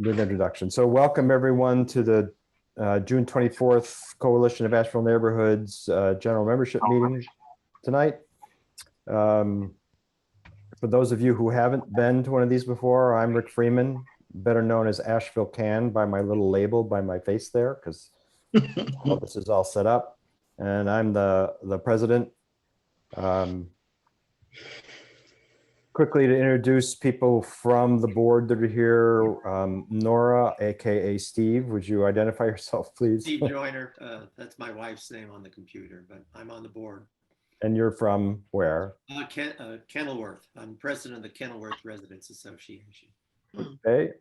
Good introduction. So welcome everyone to the June 24th Coalition of Asheville Neighborhoods General Membership Meeting tonight. For those of you who haven't been to one of these before, I'm Rick Freeman, better known as Asheville Can by my little label by my face there, because this is all set up. And I'm the president. Quickly to introduce people from the board that are here, Nora, aka Steve, would you identify yourself, please? Steve Joyner, that's my wife's name on the computer, but I'm on the board. And you're from where? Kenilworth. I'm president of the Kenilworth Residents Association. Okay.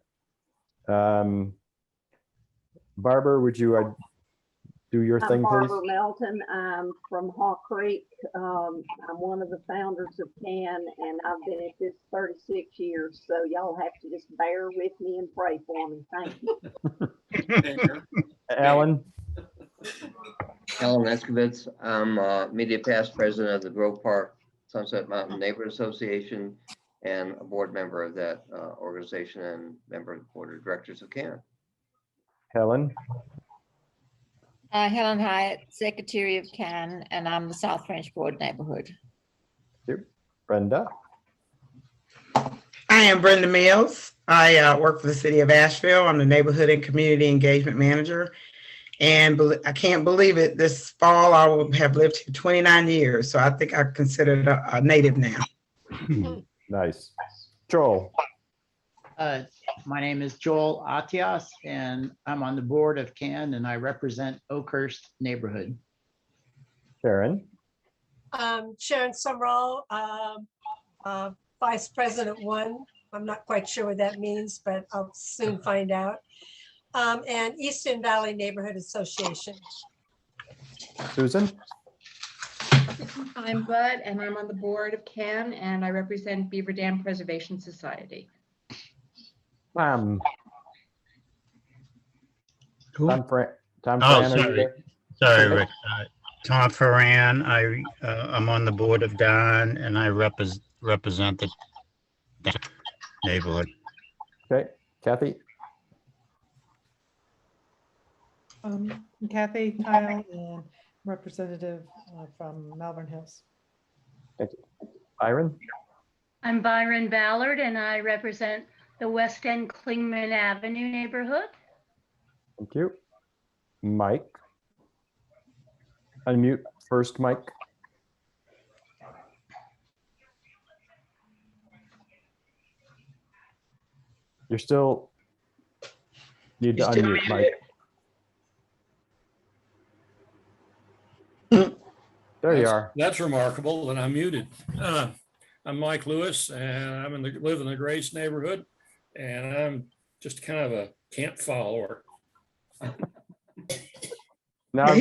Barbara, would you do your thing, please? I'm Barbara Melton. I'm from Hawk Creek. I'm one of the founders of CAN, and I've been at this 36 years. So y'all have to just bear with me and pray for me. Thank you. Alan? Alan Eskovitz. I'm media past president of the Grove Park Sunset Mountain Neighborhood Association and a board member of that organization and member of the board of directors of CAN. Helen? Helen Hyatt, Secretary of CAN, and I'm the South French Broad neighborhood. Thank you. Brenda? I am Brenda Mills. I work for the city of Asheville. I'm the neighborhood and community engagement manager. And I can't believe it, this fall I will have lived here 29 years. So I think I'm considered a native now. Nice. Joel? My name is Joel Atias, and I'm on the board of CAN, and I represent Oakhurst neighborhood. Sharon? Sharon Summerall, Vice President 1. I'm not quite sure what that means, but I'll soon find out. And Eastern Valley Neighborhood Association. Susan? I'm Bud, and I'm on the board of CAN, and I represent Beaver Dam Preservation Society. Tom Fran, sorry, Rick. Tom Ferran. I'm on the board of Don, and I represent the neighborhood. Okay, Kathy? Kathy Kyle, and representative from Malvern Hills. Thank you. Byron? I'm Byron Ballard, and I represent the West End Klingman Avenue neighborhood. Thank you. Mike? Unmute first, Mike. You're still, need to unmute, Mike. There you are. That's remarkable, and I'm muted. I'm Mike Lewis, and I live in the Grace neighborhood, and I'm just kind of a camp follower. Now,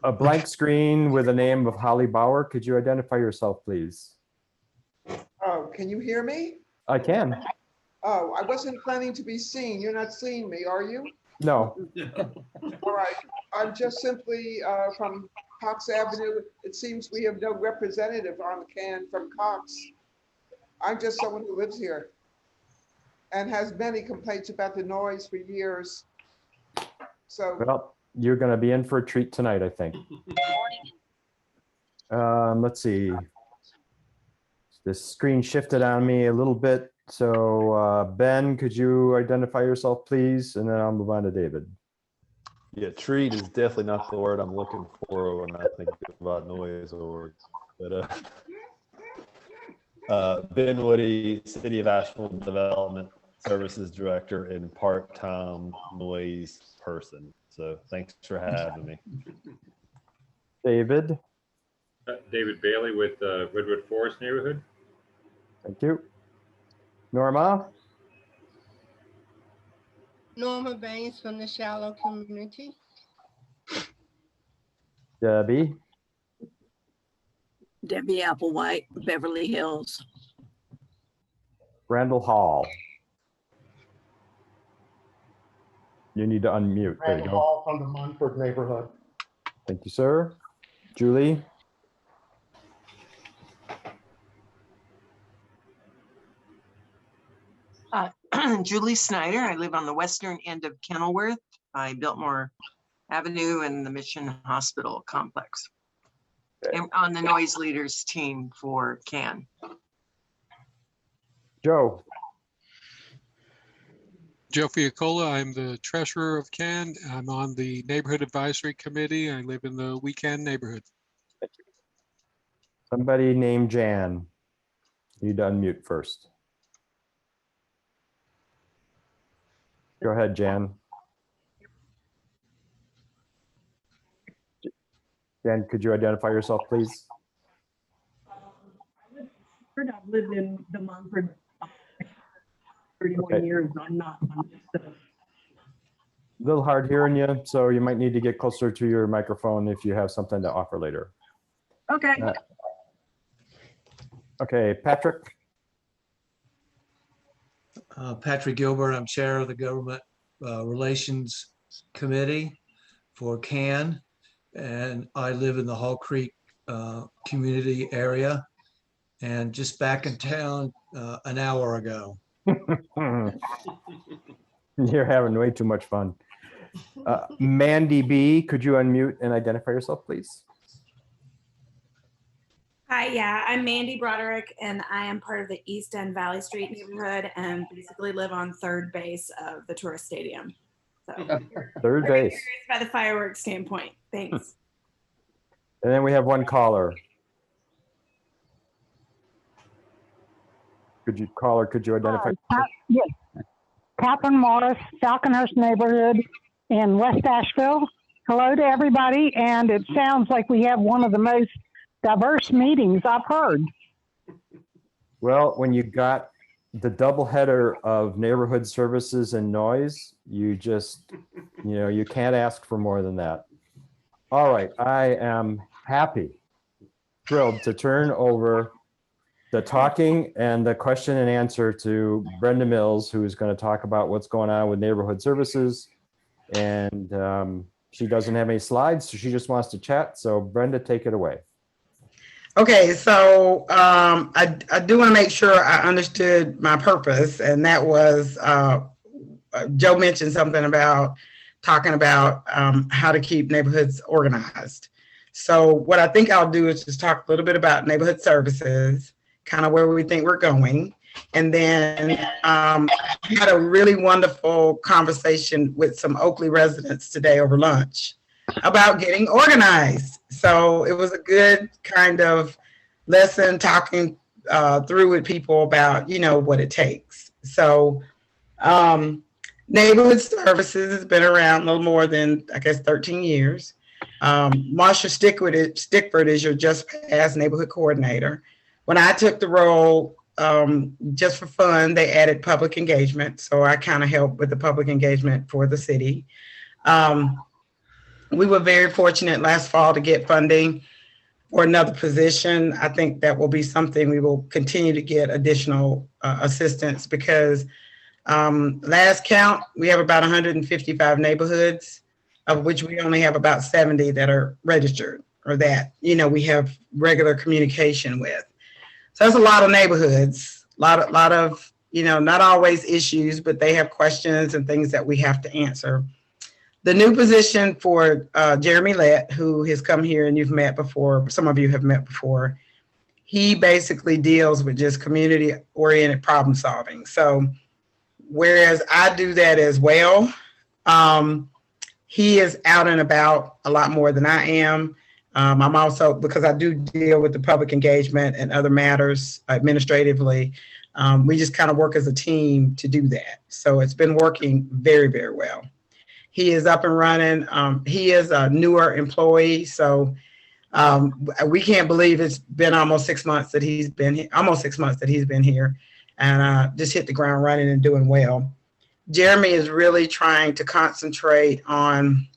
a blank screen with the name of Holly Bauer. Could you identify yourself, please? Oh, can you hear me? I can. Oh, I wasn't planning to be seen. You're not seeing me, are you? No. All right. I'm just simply from Cox Avenue. It seems we have no representative on the CAN from Cox. I'm just someone who lives here and has many complaints about the noise for years. So, well, you're going to be in for a treat tonight, I think. Let's see. This screen shifted on me a little bit. So Ben, could you identify yourself, please? And then I'll move on to David. Yeah, treat is definitely not the word I'm looking for when I think about noise awards. But Ben Woody, City of Asheville Development Services Director and part-time noise person. So thanks for having me. David. David Bailey with Redwood Forest neighborhood. Thank you. Norma. Norma Baines from the Shallow community. Debbie. Debbie Applewhite, Beverly Hills. Randall Hall. You need to unmute. There you Randall go. Hall from the Munford neighborhood. Thank you, sir. Julie. Julie Snyder. I live on the western end of Kenilworth by Biltmore Avenue and the Mission Hospital complex. And on the noise leaders team for CAN. Joe. Joe Fiacola, I'm the treasurer of CAN. I'm on the neighborhood advisory committee. I live in the Weekend neighborhood. Somebody named Jan. You'd unmute first. Go ahead, Jan. Jan, could you identify yourself, please? I've lived in the Montford 31 Okay. years. I'm not on this stuff. A little hard hearing you, so you might need to get closer to your microphone if you have something to offer later. Okay. Okay, Patrick. Patrick Gilbert, I'm chair of the Government Relations Committee for CAN, and I live in the Hall Creek community area, and just back in town an hour ago. You're having way too much fun. Mandy B, could you unmute and identify yourself, please? Hi, yeah, I'm Mandy Broderick, and I am part of the East End Valley Street neighborhood and basically live on third base of the tourist stadium. So Third very base. curious by the fireworks standpoint. Thanks. And then we have one caller. Could you identify? Yes. Catherine Morris, Falconhurst neighborhood in West Asheville. Hello to everybody, and it sounds like we have one of the most diverse meetings I've heard. Well, when you got the double header of neighborhood services and noise, you just, you can't ask for more than that. All right, I am thrilled to turn over the talking and the question and answer to Brenda Mills, who is going to talk about what's going on with neighborhood services. And she doesn't have any slides, so she just wants to chat. So Brenda, take it away. Okay, so I do want to make sure I understood my purpose, and that was Joe mentioned something about talking about how to keep neighborhoods organized. So what I think I'll do is just talk a little bit about neighborhood services, kind of where we think we're going, and then had a really wonderful conversation with some Oakley residents today over lunch about getting organized. So it was a good kind of lesson talking through with people about, what it takes. So neighborhood services has been around a little more than, I guess, 13 years. Marsha Stickford is your just past neighborhood coordinator. When I took the role, just for fun, they added public engagement. So I kind of helped with the public engagement for the city. We were very fortunate last fall to get funding for another position. I think that will be something we will continue to get additional assistance because last count, we have about 155 neighborhoods, of which we only have about 70 that are registered or that, we have regular communication with. So that's a lot of neighborhoods, a lot of, not always issues, but they have questions and things that we have to answer. The new position for Jeremy Lett, who has come here and you've met before, some of you have met before, he basically deals with just community-oriented problem solving. So whereas I do that as well, he is out and about a lot more than I am. I'm also, because I do deal with the public engagement and other matters administratively, we just kind of work as a team to do that. So it's been working very, very well. He is up and running. He is a newer employee, so we can't believe it's been almost 6 months that he's been here, and just hit the ground running and doing well. Jeremy is really trying to concentrate on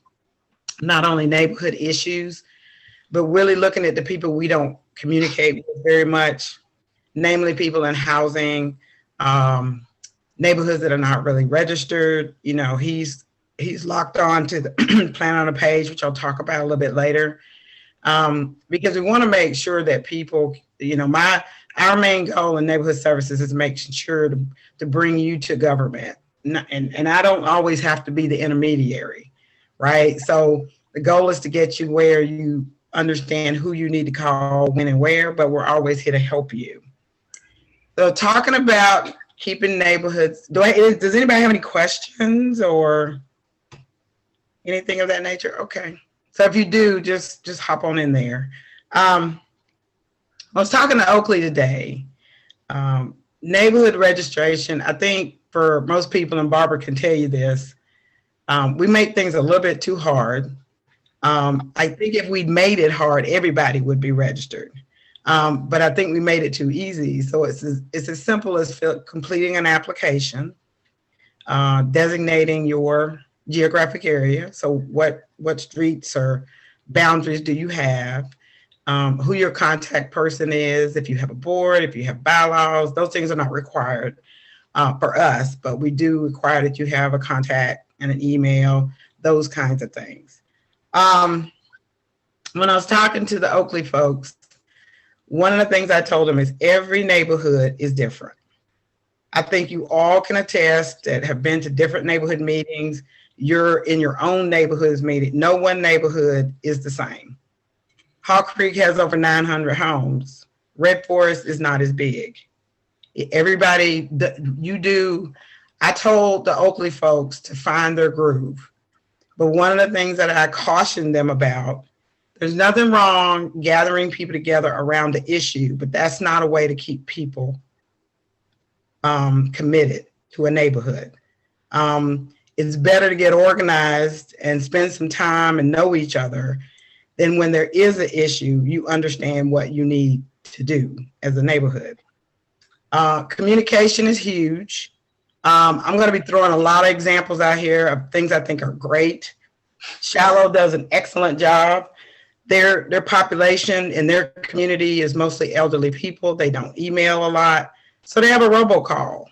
not only neighborhood issues, but really looking at the people we don't communicate with very much, namely people in housing, neighborhoods that are not really registered. He's locked on to the plan on a page, which I'll talk about a little bit later, because we want to make sure that people, our main goal in neighborhood services is making sure to bring you to government. And I don't always have to be the intermediary, right? So the goal is to get you where you understand who you need to call, when and where, but we're always here to help you. So talking about keeping neighborhoods, does anybody have any questions or anything of that nature? Okay. So if you do, just hop on in there. I was talking to Oakley today. Neighborhood registration, I think for most people, and Barbara can tell you this, we make things a little bit too hard. I think if we made it hard, everybody would be registered. But I think we made it too easy. So it's as simple as completing an application, designating your geographic area. So what streets or boundaries do you have? Who your contact person is, if you have a board, if you have bylaws, those things are not required for us, but we do require that you have a contact and an email, those kinds of things. When I was talking to the Oakley folks, one of the things I told them is every neighborhood is different. I think you all can attest that have been to different neighborhood meetings. You're in your own neighborhood's meeting. No one neighborhood is the same. Hall Creek has over 900 homes. Red Forest is not as big. Everybody, I told the Oakley folks to find their groove. But one of the things that I cautioned them about, there's nothing wrong gathering people together around the issue, but that's not a way to keep people committed to a neighborhood. It's better to get organized and spend some time and know each other. Then when there is an issue, you understand what you need to do as a neighborhood. Communication is huge. I'm going to be throwing a lot of examples out here of things I think are great. Shallow does an excellent job. Their population in their community is mostly elderly people. They don't email a lot. So they have a robocall.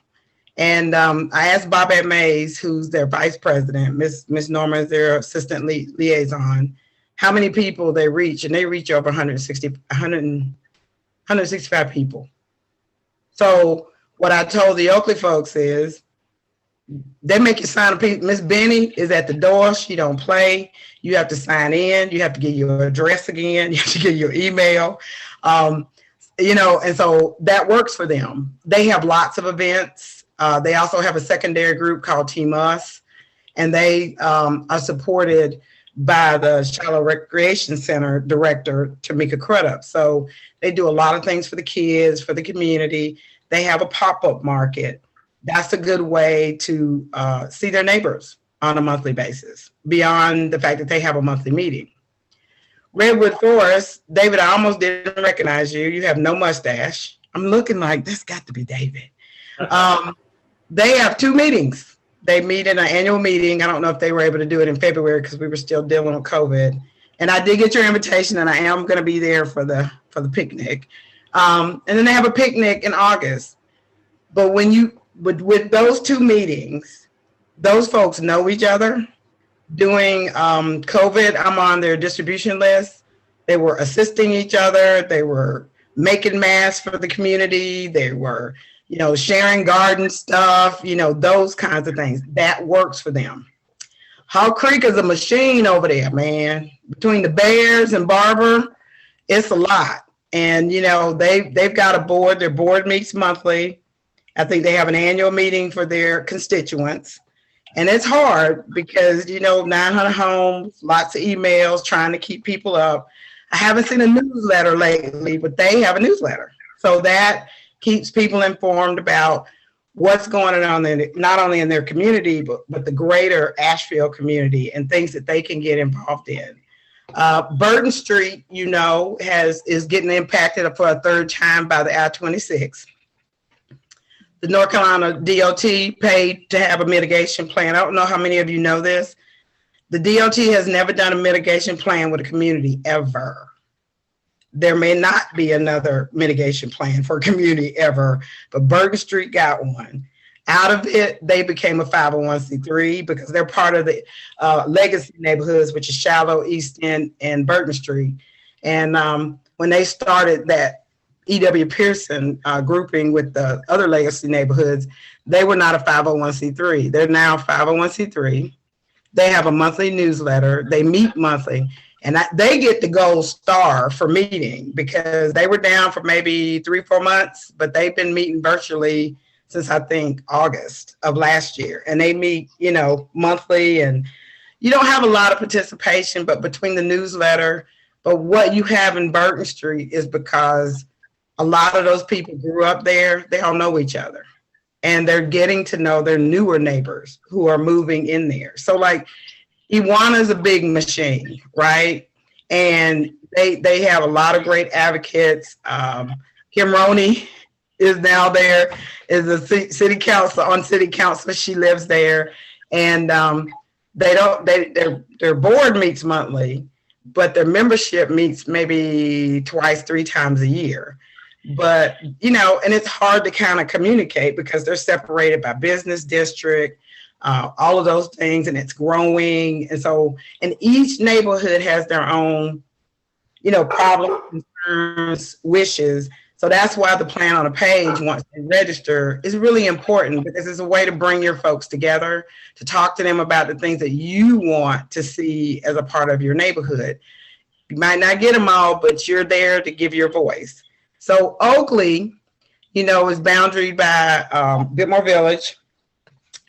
And I asked Bobette Mays, who's their vice president, Miss Norman is their assistant liaison, how many people they reach, and they reach over 165 people. So what I told the Oakley folks is, they make you sign a piece. Miss Benny is at the door. She don't play. You have to sign in. You have to get your address again. You have to get your email. And so that works for them. They have lots of events. They also have a secondary group called Team Us, and they are supported by the Shallow Recreation Center director, Tamika Crudup. So they do a lot of things for the kids, for the community. They have a pop-up market. That's a good way to see their neighbors on a monthly basis, beyond the fact that they have a monthly meeting. Redwood Forest, David, I almost didn't recognize you. You have no mustache. I'm looking like, this got to be David. They have 2 meetings. They meet in an annual meeting. I don't know if they were able to do it in February because we were still dealing with COVID. And I did get your invitation, and I am going to be there for the picnic. And then they have a picnic in August. But when with those 2 meetings, those folks know each other. During COVID, I'm on their distribution list. They were assisting each other. They were making masks for the community. They were, sharing garden stuff, those kinds of things. That works for them. Hall Creek is a machine over there, man. Between the Bears and Barber, it's a lot. And, they've got a board. Their board meets monthly. I think they have an annual meeting for their constituents. And it's hard because, 900 homes, lots of emails, trying to keep people up. I haven't seen a newsletter lately, but they have a newsletter. So that keeps people informed about what's going on not only in their community, but the greater Asheville community and things that they can get involved in. Burton Street, is getting impacted for a 3rd time by the I-26. The North Carolina DOT paid to have a mitigation plan. I don't know how many of you know this. The DOT has never done a mitigation plan with a community ever. There may not be another mitigation plan for a community ever, but Burton Street got one. Out of it, they became a 501c3 because they're part of the legacy neighborhoods, which is Shallow, East End, and Burton Street. And when they started that E.W. Pearson grouping with the other legacy neighborhoods, they were not a 501c3. They're now 501c3. They have a monthly newsletter. They meet monthly. And they get the gold star for meeting because they were down for maybe 3-4 months, but they've been meeting virtually since I think August of last year. And they meet, you know, monthly, and you don't have a lot of participation, but between the newsletter, but what you have in Burton Street is because a lot of those people grew up there, they all know each other. And they're getting to know their newer neighbors who are moving in there. So like Iwana is a big machine, right? And they have a lot of great advocates. Kim Roney is now there, is a city council. She lives there. And their board meets monthly, but their membership meets maybe 2-3 times a year. But, you know, and it's hard to kind of communicate because they're separated by business district, all of those things, and it's growing. And so, and each neighborhood has their own, you know, problems, concerns, wishes. So that's why the plan on a page, once they register, is really important, because it's a way to bring your folks together, to talk to them about the things that you want to see as a part of your neighborhood. You might not get them all, but you're there to give your voice. So Oakley, you know, is boundaried by Bitmore Village.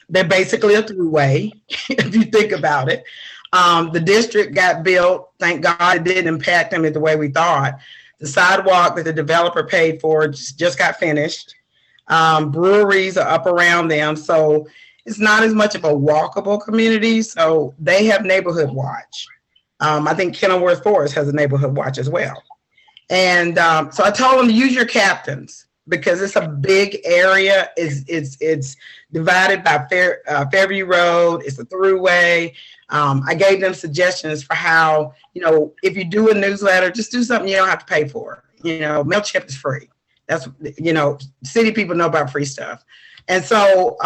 They're basically a throughway, if you think about it. The district got built. Thank God it didn't impact them the way we thought. The sidewalk that the developer paid for just got finished. Breweries are up around them. So it's not as much of a walkable community. So they have neighborhood watch. I think Kenilworth Forest has a neighborhood watch as well. And so I told them to use your captains because it's a big area. It's divided by Fairview Road. It's a throughway. I gave them suggestions for how, you know, if you do a newsletter, just do something you don't have to pay for. You know, MailChimp is free. That's, you know, city people know about free stuff. And so,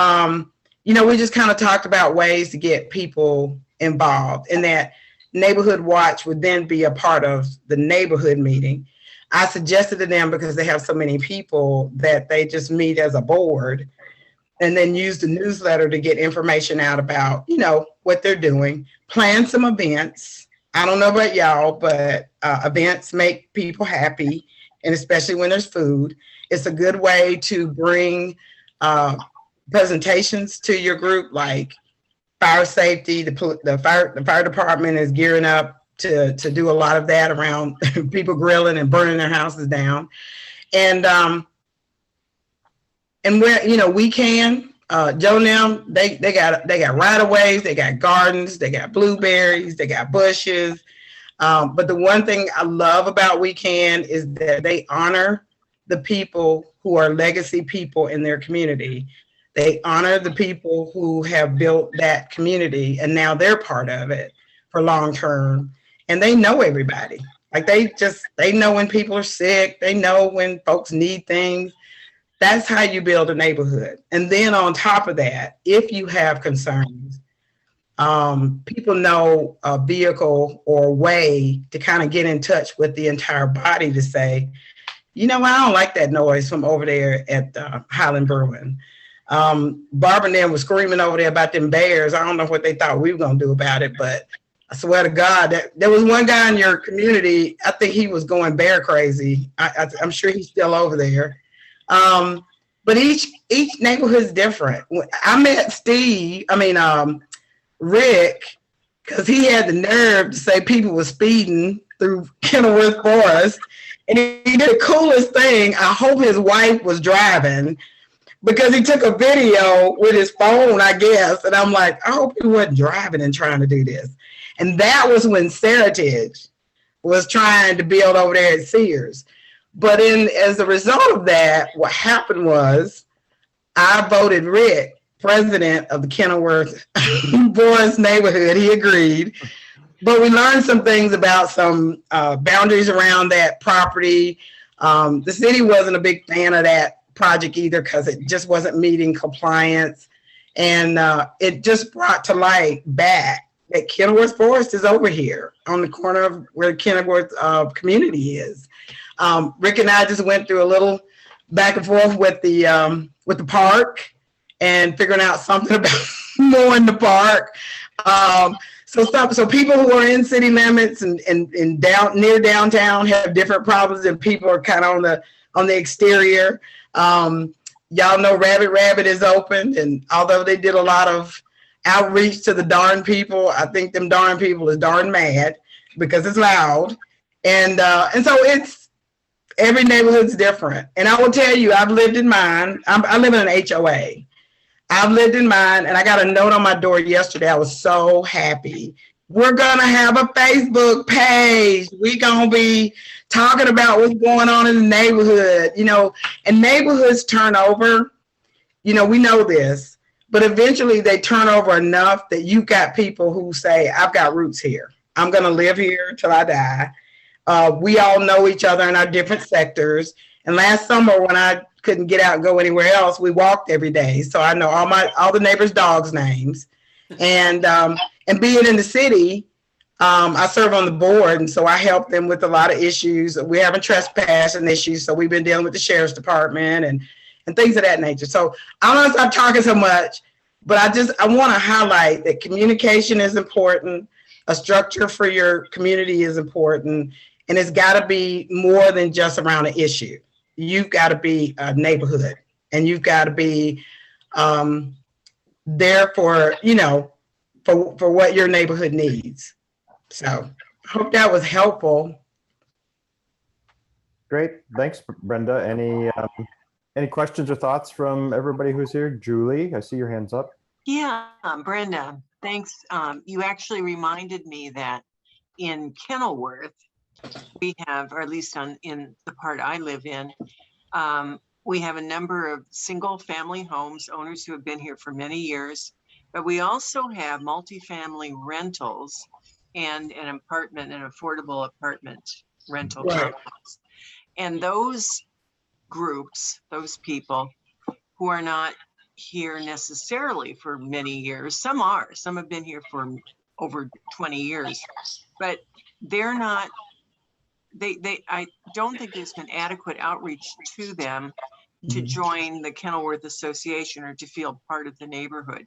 you know, we just kind of talked about ways to get people involved, and that neighborhood watch would then be a part of the neighborhood meeting. I suggested to them, because they have so many people, that they just meet as a board and then use the newsletter to get information out about, you know, what they're doing, plan some events. I don't know about y'all, but events make people happy, and especially when there's food. It's a good way to bring presentations to your group, like fire safety. The fire department is gearing up to do a lot of that around people grilling and burning their houses down. And where, you know, we can, Joe and them, they got right of ways, they got gardens, they got blueberries, they got bushes. But the one thing I love about We Can is that they honor the people who are legacy people in their community. They honor the people who have built that community, and now they're part of it for long term. And they know everybody. Like they know when people are sick. They know when folks need things. That's how you build a neighborhood. And then on top of that, if you have concerns, people know a vehicle or a way to kind of get in touch with the entire body to say, you know, I don't like that noise from over there at Highland Brewing. Barbara and them was screaming over there about them bears. I don't know what they thought we were going to do about it, but I swear to God, that there was one guy in your community, I think he was going bear crazy. I'm sure he's still over there. But each neighborhood is different. I met Rick, because he had the nerve to say people were speeding through Kenilworth Forest. And he did the coolest thing. I hope his wife was driving, because he took a video with his phone, I guess. And I'm like, I hope he wasn't driving and trying to do this. And that was when Seritage was trying to build over there at Sears. But as a result of that, what happened was I voted Rick president of the Kenilworth Forest neighborhood. He agreed. But we learned some things about some boundaries around that property. The city wasn't a big fan of that project either, because it just wasn't meeting compliance. And it just brought to light back that Kenilworth Forest is over here on the corner of where Kenilworth community is. Rick and I just went through a little back and forth with the park and figuring out something about mowing the park. So people who are in city limits and near downtown have different problems, and people are kind of on the exterior. Y'all know Rabbit is open, and although they did a lot of outreach to the darn people, I think them darn people is darn mad because it's loud. And so it's, every neighborhood's different. And I will tell you, I've lived in mine. I live in an HOA. I've lived in mine, and I got a note on my door yesterday. I was so happy. We're going to have a Facebook page. We're going to be talking about what's going on in the neighborhood, and neighborhoods turn over. We know this, but eventually they turn over enough that you've got people who say, I've got roots here. I'm going to live here till I die. We all know each other in our different sectors. And last summer, when I couldn't get out and go anywhere else, we walked every day. So I know all the neighbors' dogs' names. And being in the city, I serve on the board, and so I help them with a lot of issues. We're having trespassing issues, so we've been dealing with the sheriff's department and things of that nature. So I don't want to stop talking so much, but I want to highlight that communication is important. A structure for your community is important, and it's got to be more than just around an issue. You've got to be a neighborhood, and you've got to be there for for what your neighborhood needs. So I hope that was helpful. Great, thanks, Brenda. Any questions or thoughts from everybody who's here? Julie, I see your hands up. Yeah, Brenda, thanks. You actually reminded me that in Kenilworth, we have, or at least in the part I live in, we have a number of single family homes, owners who have been here for many years, but we also have multifamily rentals and an affordable apartment rental. Right. Complex. And those groups, those people who are not here necessarily for many years, some have been here for over 20 years, but they're not, I don't think there's been adequate outreach to them to join the Kenilworth Association or to feel part of the neighborhood.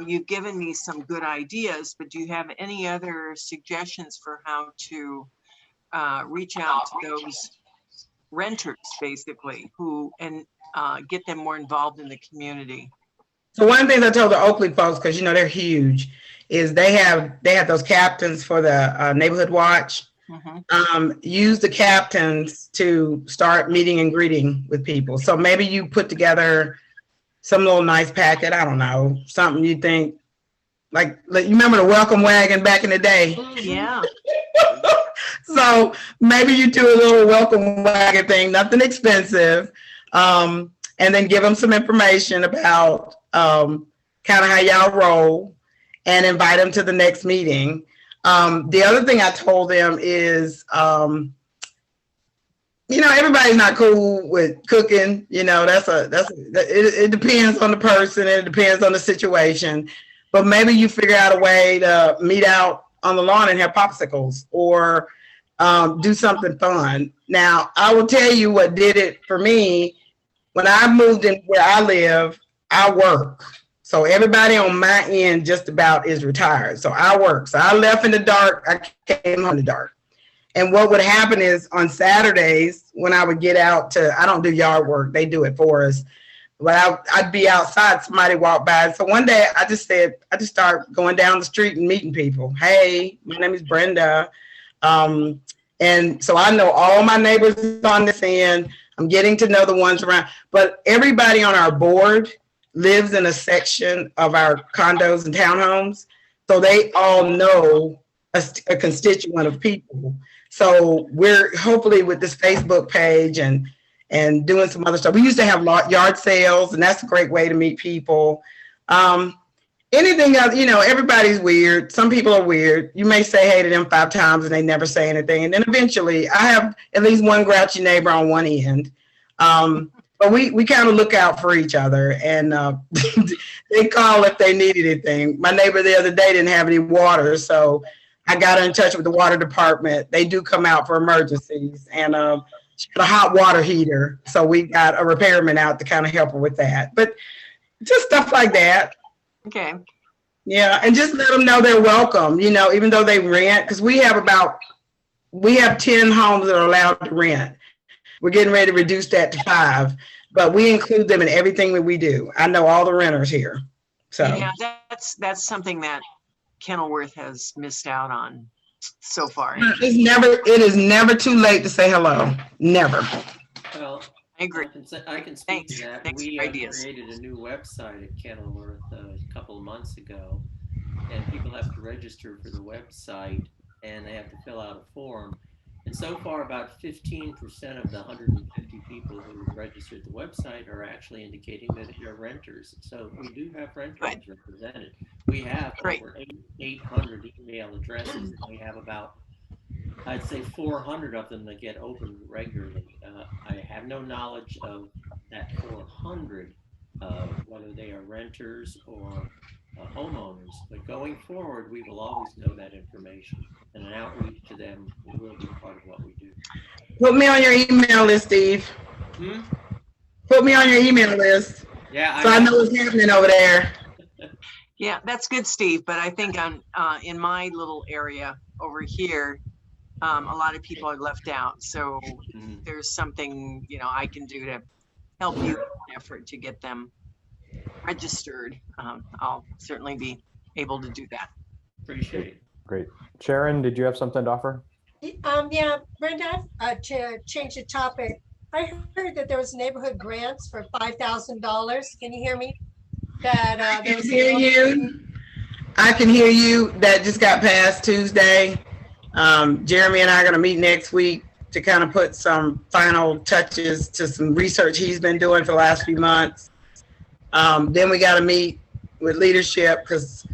You've given me some good ideas, but do you have any other suggestions for how to reach out to those renters, basically, and get them more involved in the community? So one of the things I told the Oakley folks, because they're huge, is they have those captains for the neighborhood watch. Use the captains to start meeting and greeting with people. So maybe you put together some little nice packet, I don't know, something you think, like you remember the welcome wagon back in the day? Yeah. So maybe you do a little welcome wagon thing, nothing expensive, and then give them some information about kind of how y'all roll and invite them to the next meeting. The other thing I told them is, everybody's not cool with cooking. It depends on the person, and it depends on the situation. But maybe you figure out a way to meet out on the lawn and have popsicles, or do something fun. Now, I will tell you what did it for me. When I moved in where I live, I work. So everybody on my end just about is retired. So I work. So I left in the dark. I came home in the dark. And what would happen is on Saturdays when I would get out I don't do yard work. They do it for us. But I'd be outside. Somebody walked by. So one day I just started going down the street and meeting people. Hey, my name is Brenda. And so I know all my neighbors on this end. I'm getting to know the ones around. But everybody on our board lives in a section of our condos and townhomes. So they all know a constituent of people. So we're hopefully with this Facebook page and doing some other stuff. We used to have yard sales, and that's a great way to meet people. Anything else, everybody's weird. Some people are weird. You may say hey to them 5 times and they never say anything. And then eventually I have at least one grouchy neighbor on one end. But we kind of look out for each other, and they call if they need anything. My neighbor the other day didn't have any water, so I got in touch with the water department. They do come out for emergencies, and she had a hot water heater, so we got a repairman out to kind of help her with that. But just stuff like that. Okay. Yeah, and just let them know they're welcome. You know, even though they rent, because we have 10 homes that are allowed to rent. We're getting ready to reduce that to 5, but we include them in everything that we do. I know all the renters here, so. Yeah, that's something that Kenilworth has missed out on so far. It is never too late to say hello. Never. Well, I agree. I can speak to that. We created a new website at Kenilworth a couple of months ago, and people have to register for the website, and they have to fill out a form. And so far, about 15% of the 150 people who registered the website are actually indicating that they're renters. So we do have renters represented. We have over 800 email addresses, and we have about, I'd say, 400 of them that get opened regularly. I have no knowledge of that 400, whether they are renters or homeowners, but going forward, we will always know that information, and an outreach to them will be part of what we do. Put me on your email list, Steve. Put me on your email list. Yeah, so I know what's happening over there. Yeah, that's good, Steve. But I think in my little area over here, a lot of people are left out. So there's something I can do to help you in an effort to get them registered. I'll certainly be able to do that. Appreciate it. Great. Sharon, did you have something to offer? Yeah, Brenda, to change the topic. I heard that there was neighborhood grants for $5,000. Can you hear me? That I can hear you. I can hear you. That just got passed Tuesday. Jeremy and I are going to meet next week to kind of put some final touches to some research he's been doing for the last few months. Then we got to meet with leadership because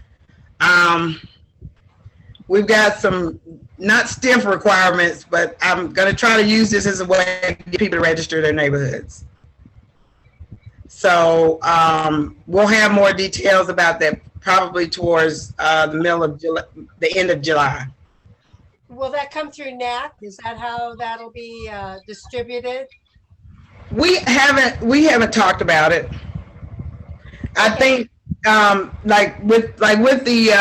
we've got some not stiff requirements, but I'm going to try to use this as a way to get people to register their neighborhoods. So we'll have more details about that probably towards the middle of July, the end of July. Will that come through NAC? Is that how that'll be distributed? We haven't talked about it. I think like with the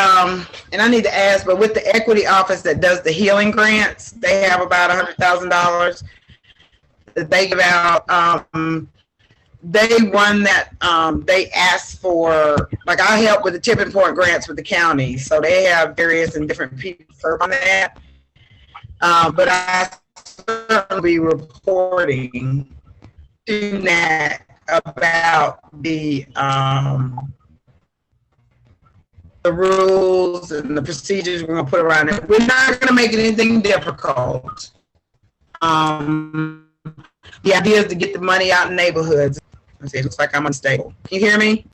and I need to ask, but with the equity office that does the healing grants, they have about $100,000 that they give out. They run that, they ask for, like I help with the tipping point grants with the county. So they have various and different people serve on that. But I certainly be reporting to NAC about the rules and the procedures we're gonna put around it. We're not gonna make it anything difficult. The idea is to get the money out in neighborhoods. It looks like I'm unstable. Can you hear me?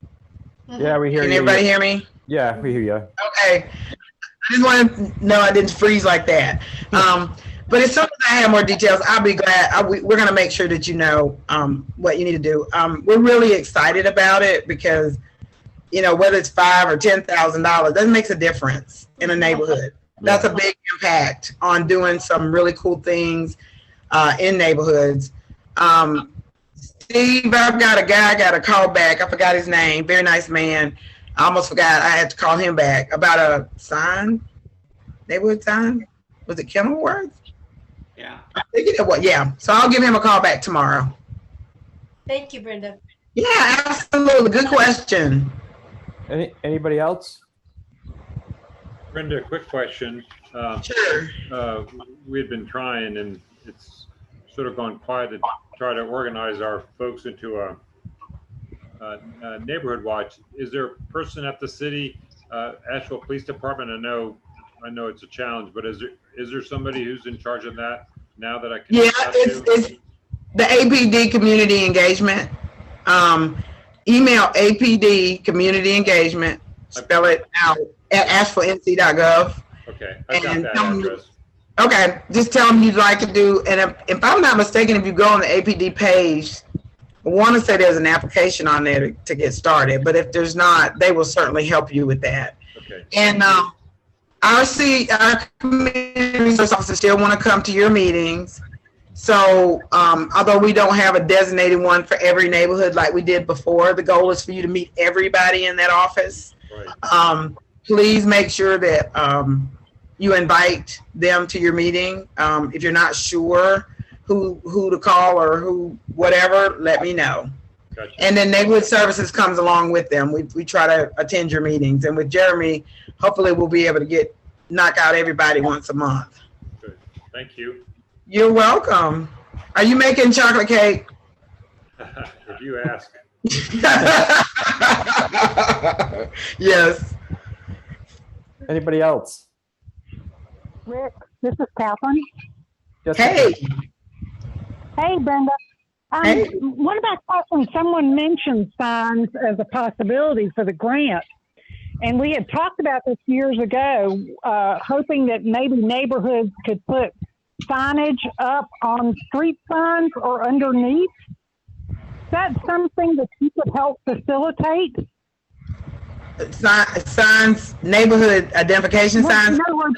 Yeah, we hear you. Can everybody hear me? Yeah, we hear you. Okay. I just want to know I didn't freeze like that. But as soon as I have more details, I'll be glad. We're going to make sure that you know what you need to do. We're really excited about it because, whether it's $5,000 or $10,000, that makes a difference in a neighborhood. That's a big impact on doing some really cool things in neighborhoods. Steve, I've got a guy I got to call back. I forgot his name. Very nice man. I almost forgot. I had to call him back about a sign, neighborhood sign. Was it Kenilworth? Yeah. I think it was. Yeah. So I'll give him a call back tomorrow. Thank you, Brenda. Yeah, absolutely. Good question. Anybody else? Brenda, quick question. Sure. We've been trying, and it's sort of gone quiet to try to organize our folks into a neighborhood watch. Is there a person at the city Asheville Police Department? I know it's a challenge, but is there somebody who's in charge of that now that I can? Yeah, it's the APD Community Engagement. Email APD Community Engagement. Spell it out at asheville.nc.gov. Okay, I got that address. Okay, just tell them you'd like to do, and if I'm not mistaken, if you go on the APD page, I want to say there's an application on there to get started, but if there's not, they will certainly help you with that. Okay. And Our community resource officers still want to come to your meetings. So although we don't have a designated one for every neighborhood like we did before, the goal is for you to meet everybody in that office. Right. Please make sure that you invite them to your meeting. If you're not sure who to call or who whatever, let me know. Gotcha. And then neighborhood services comes along with them. We try to attend your meetings, and with Jeremy, hopefully we'll be able to knock out everybody once a month. Good. Thank you. You're welcome. Are you making chocolate cake? If you ask. Yes. Anybody else? Rick, this is Catherine. Yes, Hey. Hey, Brenda. Hey. One of my questions, someone mentioned signs as a possibility for the grant. And we had talked about this years ago, hoping that maybe neighborhoods could put signage up on street signs or underneath. Is that something that you could help facilitate? Signs, neighborhood identification signs? In other words,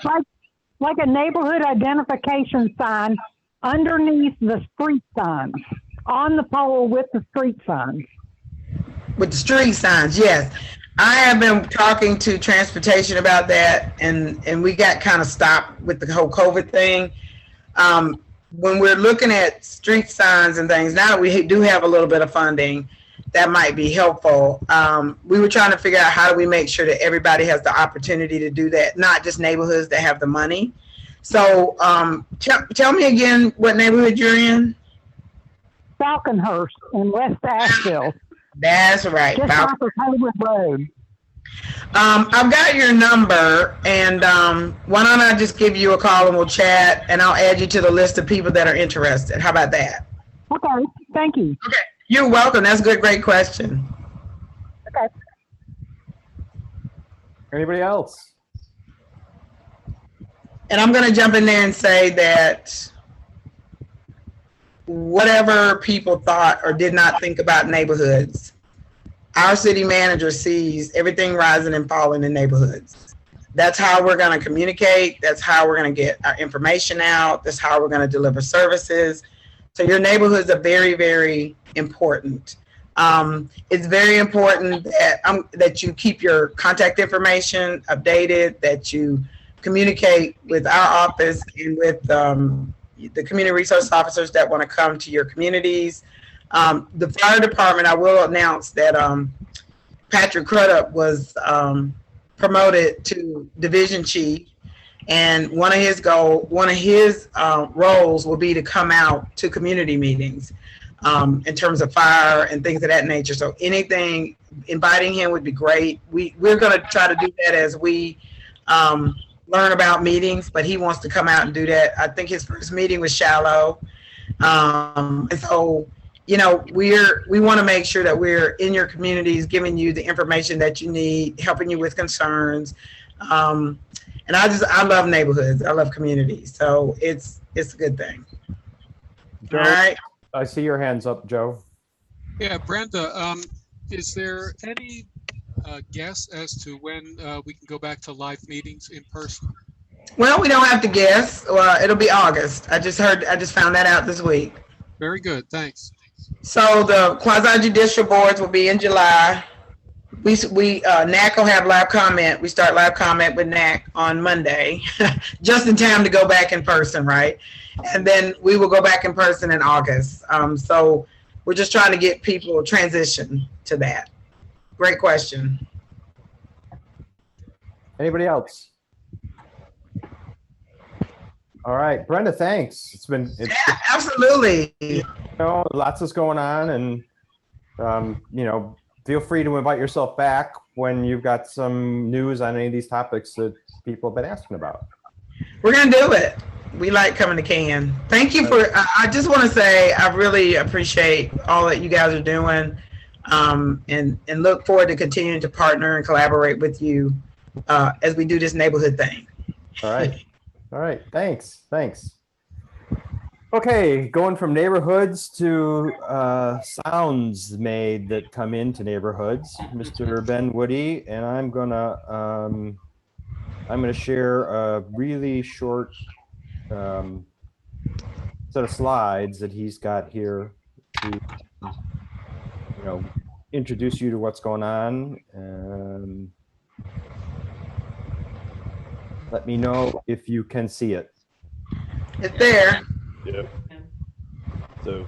like a neighborhood identification sign underneath the street signs, on the pole with the street signs. With the street signs, yes. I have been talking to transportation about that, and we got kind of stopped with the whole COVID thing. When we're looking at street signs and things, now that we do have a little bit of funding, that might be helpful. We were trying to figure out how do we make sure that everybody has the opportunity to do that, not just neighborhoods that have the money. So tell me again what neighborhood you're in? Falconhurst in West Asheville. That's right. Just off of Hayward Road. I've got your number, and why don't I just give you a call and we'll chat, and I'll add you to the list of people that are interested. How about that? Okay, thank you. Okay, you're welcome. That's a good, great question. Okay. Anybody else? And I'm going to jump in there and say that whatever people thought or did not think about neighborhoods, our city manager sees everything rising and falling in neighborhoods. That's how we're going to communicate. That's how we're going to get our information out. That's how we're going to deliver services. So your neighborhoods are very, very important. It's very important that you keep your contact information updated, that you communicate with our office and with the community resource officers that want to come to your communities. The fire department, I will announce that Patrick Crudup was promoted to division chief, and one of his roles will be to come out to community meetings in terms of fire and things of that nature. So anything, inviting him would be great. We're going to try to do that as we learn about meetings, but he wants to come out and do that. I think his first meeting was shallow. And so, you know, we want to make sure that we're in your communities, giving you the information that you need, helping you with concerns. And I love neighborhoods. I love communities. So it's a good thing. Joe, all right. I see your hands up, Joe. Yeah, Brenda, is there any guess as to when we can go back to live meetings in person? Well, we don't have to guess. It'll be August. I just found that out this week. Very good, thanks. So the quasi-judicial boards will be in July. NAC will have live comment. We start live comment with NAC on Monday, just in time to go back in person, right? And then we will go back in person in August. So we're just trying to get people transition to that. Great question. Anybody else? All right, Brenda, thanks. It's absolutely. You know, lots is going on, and you know, feel free to invite yourself back when you've got some news on any of these topics that people have been asking about. We're gonna do it. We like coming to Can. Thank you for. I just want to say I really appreciate all that you guys are doing, and look forward to continuing to partner and collaborate with you as we do this neighborhood thing. All right. All right. Thanks. Okay, going from neighborhoods to sounds made that come into neighborhoods, Mr. Ben Woody, and I'm gonna I'm going to share a really short set of slides that he's got here to, introduce you to what's going on. Let me know if you can see it. It's there. Yep. So,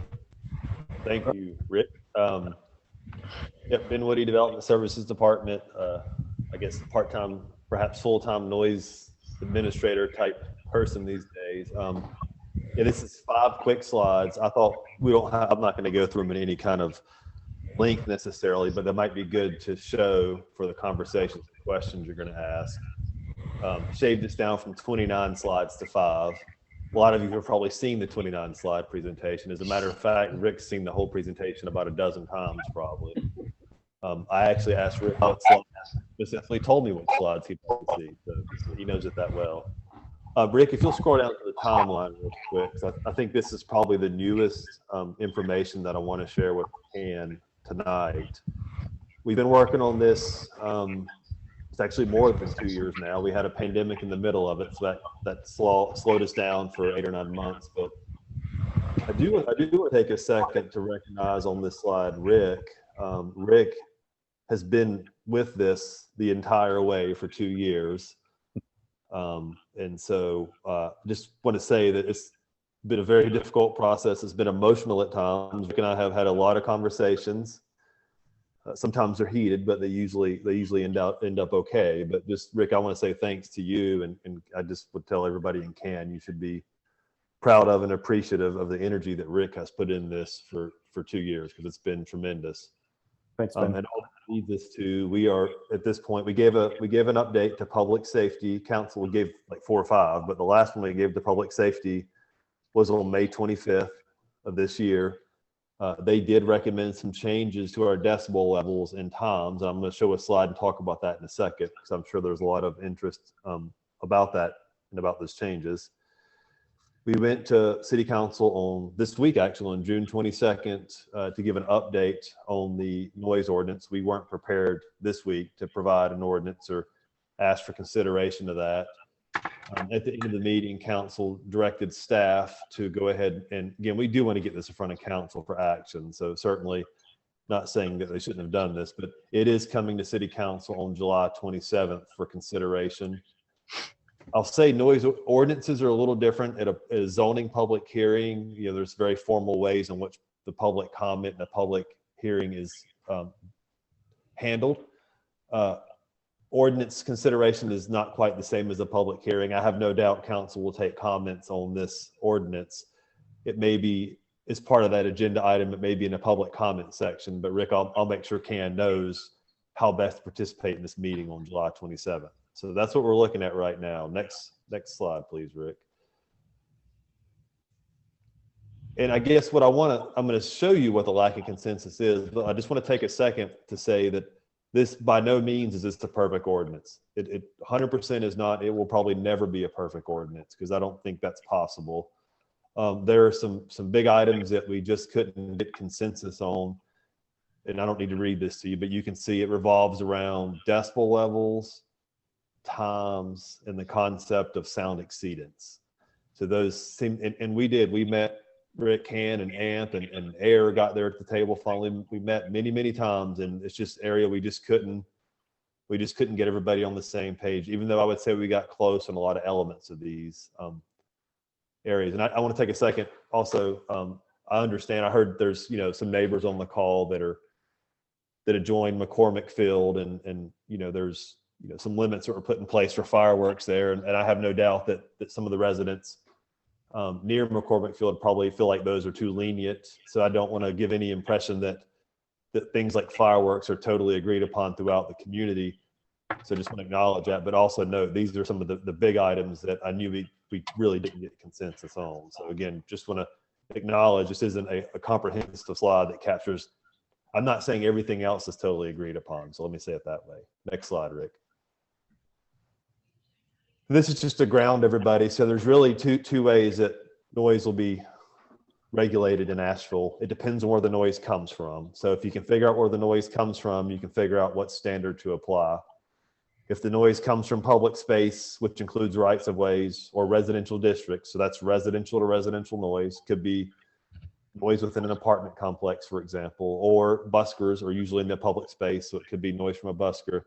thank you, Rick. Yep, Benwoody Development Services Department, I guess part-time, perhaps full-time noise administrator type person these days. Yeah, this is 5 quick slides. I thought I'm not going to go through them in any kind of length necessarily, but that might be good to show for the conversations and questions you're going to ask. Shaved this down from 29 slides to 5. A lot of you have probably seen the 29 slide presentation. As a matter of fact, Rick's seen the whole presentation about a dozen times probably. I actually asked Rick what slides, specifically told me what slides he'd like to see, so he knows it that well. Rick, if you'll scroll down to the timeline real quick, 'cause I think this is probably the newest information that I want to share with Ann tonight. We've been working on this, it's actually more than 2 years now. We had a pandemic in the middle of it, so that slowed us down for 8 or 9 months. But I do want to take a second to recognize on this slide, Rick. Rick has been with this the entire way for 2 years. And so just want to say that it's been a very difficult process. It's been emotional at times. Rick and I have had a lot of conversations. Sometimes they're heated, but they usually end up okay. But just Rick, I want to say thanks to you, and I just would tell everybody in Cannes, you should be proud of and appreciative of the energy that Rick has put in this for 2 years, because it's been tremendous. Thanks, Ben. And all that leads us to, we are at this point, we gave an update to Public Safety Council. We gave like 4 or 5, but the last one we gave to Public Safety was on May 25th of this year. They did recommend some changes to our decibel levels and times. I'm going to show a slide and talk about that in a second, because I'm sure there's a lot of interest about that and about those changes. We went to City Council on this week, actually on June 22nd, to give an update on the noise ordinance. We weren't prepared this week to provide an ordinance or ask for consideration of that. At the end of the meeting, council directed staff to go ahead, and again, we do want to get this in front of council for action. So certainly not saying that they shouldn't have done this, but it is coming to City Council on July 27th for consideration. I'll say noise ordinances are a little different. At a zoning public hearing, there's very formal ways in which the public comment and the public hearing is handled. Ordinance consideration is not quite the same as a public hearing. I have no doubt council will take comments on this ordinance. It may be as part of that agenda item. It may be in a public comment section, but Rick, I'll make sure Cannes knows how best to participate in this meeting on July 27th. So that's what we're looking at right now. Next slide, please, Rick. And I guess what I'm going to show you what the lack of consensus is, but I just want to take a second to say that this by no means is this the perfect ordinance. It 100% is not. It will probably never be a perfect ordinance, because I don't think that's possible. There are some big items that we just couldn't get consensus on. And I don't need to read this to you, but you can see it revolves around decibel levels, times, and the concept of sound exceedance. So those seem, and we met Rick, Han, and Amp, and Air got there at the table. Finally, we met many times, and it's just area we just couldn't get everybody on the same page, even though I would say we got close on a lot of elements of these areas. And I want to take a second also. I understand, I heard there's some neighbors on the call that adjoin McCormick Field, and there's some limits that were put in place for fireworks there, and I have no doubt that some of the residents near McCormick Field probably feel like those are too lenient. So I don't want to give any impression that things like fireworks are totally agreed upon throughout the community. So just want to acknowledge that, but also note these are some of the big items that I knew we really didn't get consensus on. So again, just want to acknowledge this isn't a comprehensive slide that captures. I'm not saying everything else is totally agreed upon. So let me say it that way. Next slide, Rick. This is just to ground everybody. So there's really two ways that noise will be regulated in Asheville. It depends on where the noise comes from. So if you can figure out where the noise comes from, you can figure out what standard to apply. If the noise comes from public space, which includes rights of ways or residential districts, so that's residential to residential noise, could be noise within an apartment complex, for example, or buskers are usually in the public space, so it could be noise from a busker.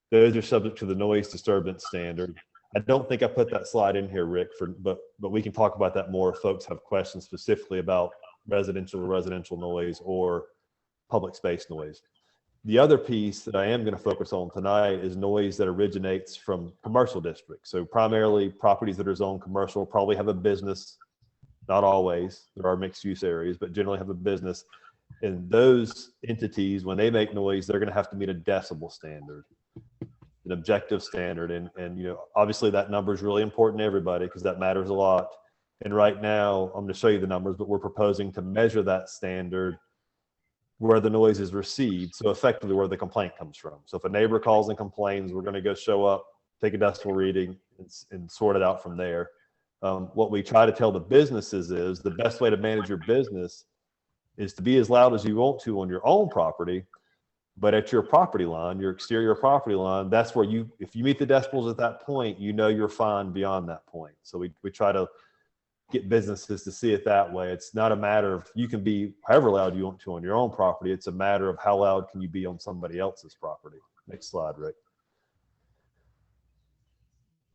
Those are subject to the noise disturbance standard. I don't think I put that slide in here, Rick, but we can talk about that more if folks have questions specifically about residential to residential noise or public space noise. The other piece that I am going to focus on tonight is noise that originates from commercial districts. So primarily properties that are zoned commercial probably have a business, not always, there are mixed use areas, but generally have a business. And those entities, when they make noise, they're going to have to meet a decibel standard, an objective standard. And you know, obviously that number is really important to everybody because that matters a lot. And right now, I'm going to show you the numbers, but we're proposing to measure that standard where the noise is received. So effectively where the complaint comes from. So if a neighbor calls and complains, we're going to go show up, take a decibel reading and sort it out from there. What we try to tell the businesses is the best way to manage your business is to be as loud as you want to on your own property, but at your property line, your exterior property line, that's where if you meet the decibels at that point, you know you're fine beyond that point. So we try to get businesses to see it that way. It's not a matter of you can be however loud you want to on your own property. It's a matter of how loud can you be on somebody else's property. Next slide, Rick.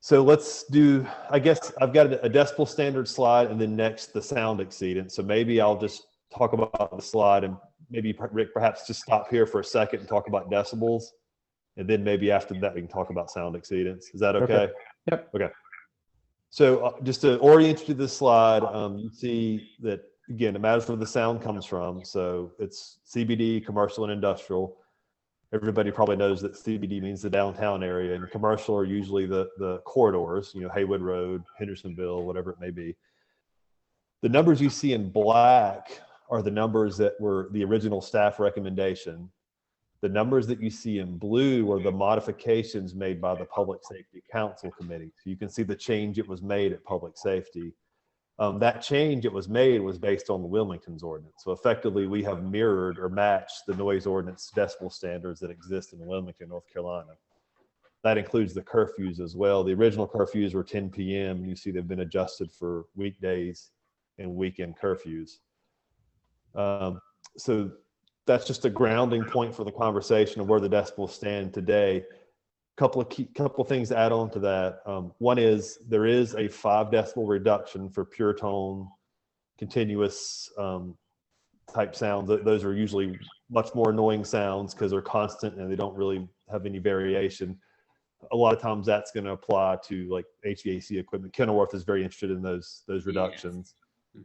So let's do, I guess I've got a decibel standard slide and then next the sound exceedance. So maybe I'll just talk about the slide and maybe Rick, perhaps just stop here for a second and talk about decibels. And then maybe after that, we can talk about sound exceedance. Is that okay? Yep. Okay. So just to orient you to this slide, you see that, again, it matters where the sound comes from. So it's CBD, commercial, and industrial. Everybody probably knows that CBD means the downtown area, and commercial are usually the corridors, you know, Haywood Road, Hendersonville, whatever it may be. The numbers you see in black are the numbers that were the original staff recommendation. The numbers that you see in blue are the modifications made by the Public Safety Council Committee. So you can see the change it was made at Public Safety. That change it was made was based on the Wilmington's ordinance. So effectively, we have mirrored or matched the noise ordinance decibel standards that exist in Wilmington, North Carolina. That includes the curfews as well. The original curfews were 10 p.m. You see they've been adjusted for weekdays and weekend curfews. So that's just a grounding point for the conversation of where the decibels stand today. Couple of things to add on to that. One is there is a 5 decibel reduction for pure tone, continuous type sounds. Those are usually much more annoying sounds because they're constant and they don't really have any variation. A lot of times that's going to apply to like HVAC equipment. Kenilworth is very interested in those reductions.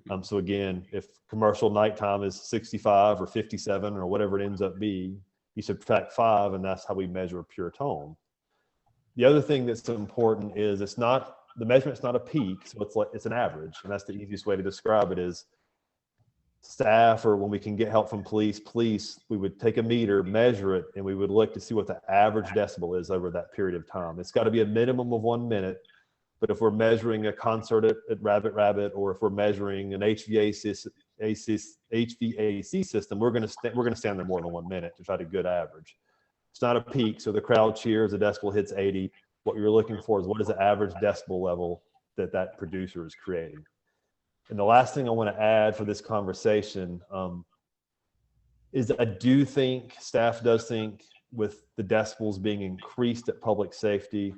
Yes. So again, if commercial nighttime is 65 or 57 or whatever it ends up being, you subtract 5 and that's how we measure pure tone. The other thing that's important is the measurement's not a peak, so it's an average, and that's the easiest way to describe it is staff, or when we can get help from police, we would take a meter, measure it, and we would look to see what the average decibel is over that period of time. It's got to be a minimum of 1 minute, but if we're measuring a concert at Rabbit Rabbit, or if we're measuring an HVAC system, we're going to stand there more than 1 minute to try to good average. It's not a peak, so the crowd cheers, the decibel hits 80. What you're looking for is what is the average decibel level that producer is creating. And the last thing I want to add for this conversation is I do think, staff does think, with the decibels being increased at public safety,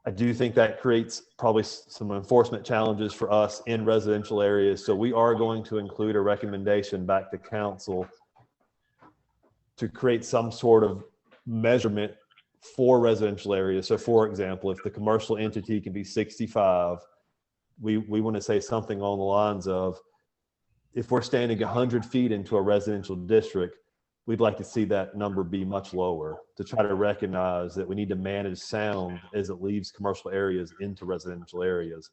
I do think that creates probably some enforcement challenges for us in residential areas. So we are going to include a recommendation back to council to create some sort of measurement for residential areas. So for example, if the commercial entity can be 65, we want to say something along the lines of, if we're standing 100 feet into a residential district, we'd like to see that number be much lower to try to recognize that we need to manage sound as it leaves commercial areas into residential areas.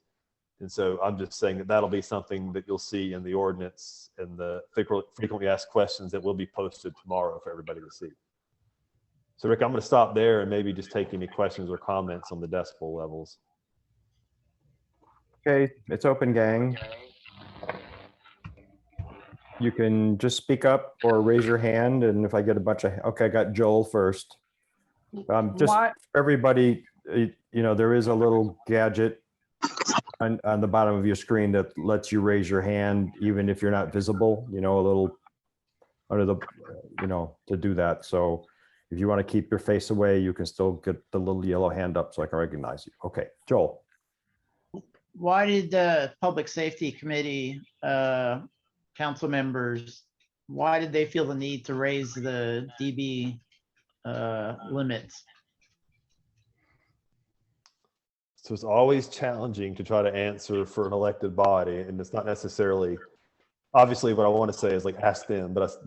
And so I'm just saying that that'll be something that you'll see in the ordinance and the frequently asked questions that will be posted tomorrow for everybody to see. So Rick, I'm going to stop there and maybe just take any questions or comments on the decibel levels. Okay, it's open, gang. You can just speak up or raise your hand, and if I get a bunch of, okay, I got Joel first. Just Why- for everybody, there is a little gadget on the bottom of your screen that lets you raise your hand, even if you're not visible, a little under the, to do that. So if you want to keep your face away, you can still get the little yellow hand up so I can recognize you. Okay, Joel. Why did the Public Safety Committee council members, why did they feel the need to raise the DB limits? So it's always challenging to try to answer for an elected body, and it's not necessarily, obviously what I want to say is like ask them, but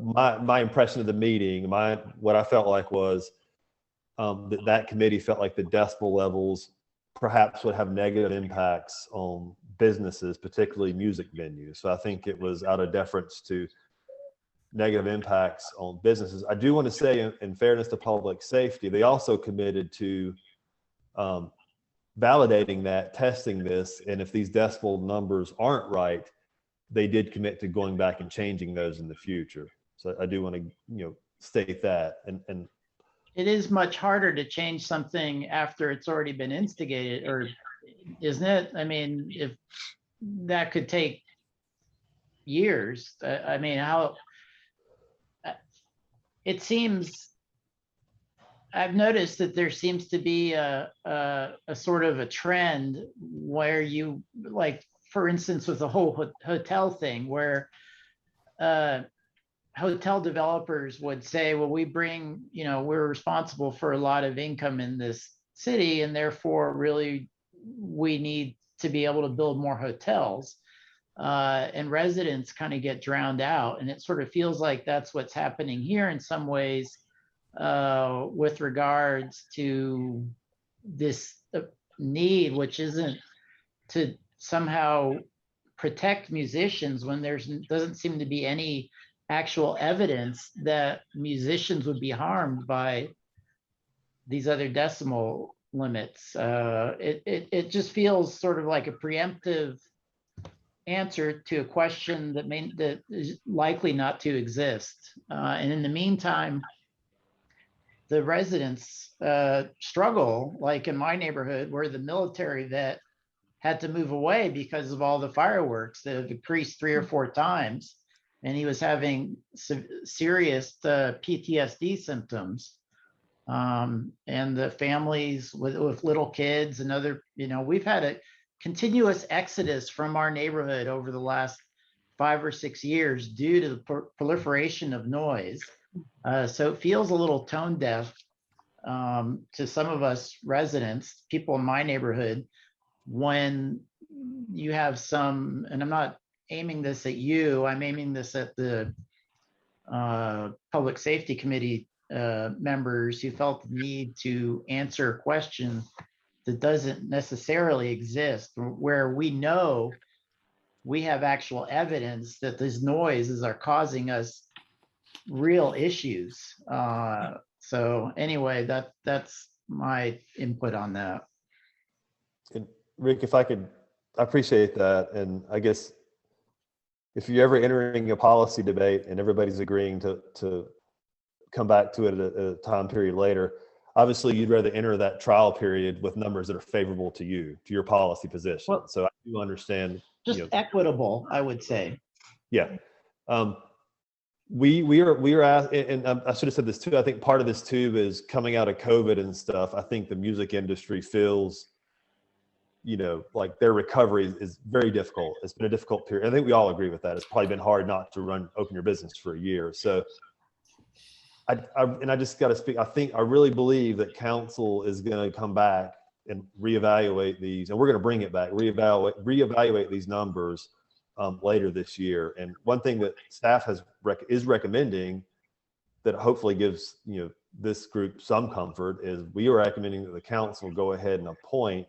my impression of the meeting, what I felt like was that committee felt like the decibel levels perhaps would have negative impacts on businesses, particularly music venues. So I think it was out of deference to negative impacts on businesses. I do want to say, in fairness to public safety, they also committed to validating that, testing this, and if these decibel numbers aren't right, they did commit to going back and changing those in the future. So I do want to, state that. And It is much harder to change something after it's already been instigated, or isn't it? I mean, if that could take years, it seems, I've noticed that there seems to be a sort of a trend where you, like, for instance, with the whole hotel thing, where hotel developers would say, well, we're responsible for a lot of income in this city, and therefore really we need to be able to build more hotels. And residents kind of get drowned out. And it sort of feels like that's what's happening here in some ways with regards to this need, which isn't to somehow protect musicians when doesn't seem to be any actual evidence that musicians would be harmed by these other decimal limits. It just feels sort of like a preemptive answer to a question that is likely not to exist. And in the meantime, the residents struggle, like in my neighborhood, where the military vet had to move away because of all the fireworks that have increased 3 or 4 times. And he was having serious PTSD symptoms. And the families with little kids and other, we've had a continuous exodus from our neighborhood over the last 5 or 6 years due to the proliferation of noise. So it feels a little tone deaf to some of us residents, people in my neighborhood, when you have some, and I'm not aiming this at you, I'm aiming this at the Public Safety Committee members who felt the need to answer a question that doesn't necessarily exist, where we know we have actual evidence that these noises are causing us real issues. So anyway, that's my input on that. And Rick, if I could, I appreciate that. And I guess if you're ever entering a policy debate and everybody's agreeing to come back to it at a time period later, obviously you'd rather enter that trial period with numbers that are favorable to you, to your policy position. Well, so I do understand. Just equitable, I would say. Yeah. We are asked, and I should have said this too, I think part of this too is coming out of COVID and stuff. I think the music industry feels, like their recovery is very difficult. It's been a difficult period. I think we all agree with that. It's probably been hard not to open your business for a year. So I just got to speak. I really believe that council is going to come back and reevaluate these, and we're going to bring it back, reevaluate these numbers later this year. And one thing that staff is recommending that hopefully gives this group some comfort is we are recommending that the council go ahead and appoint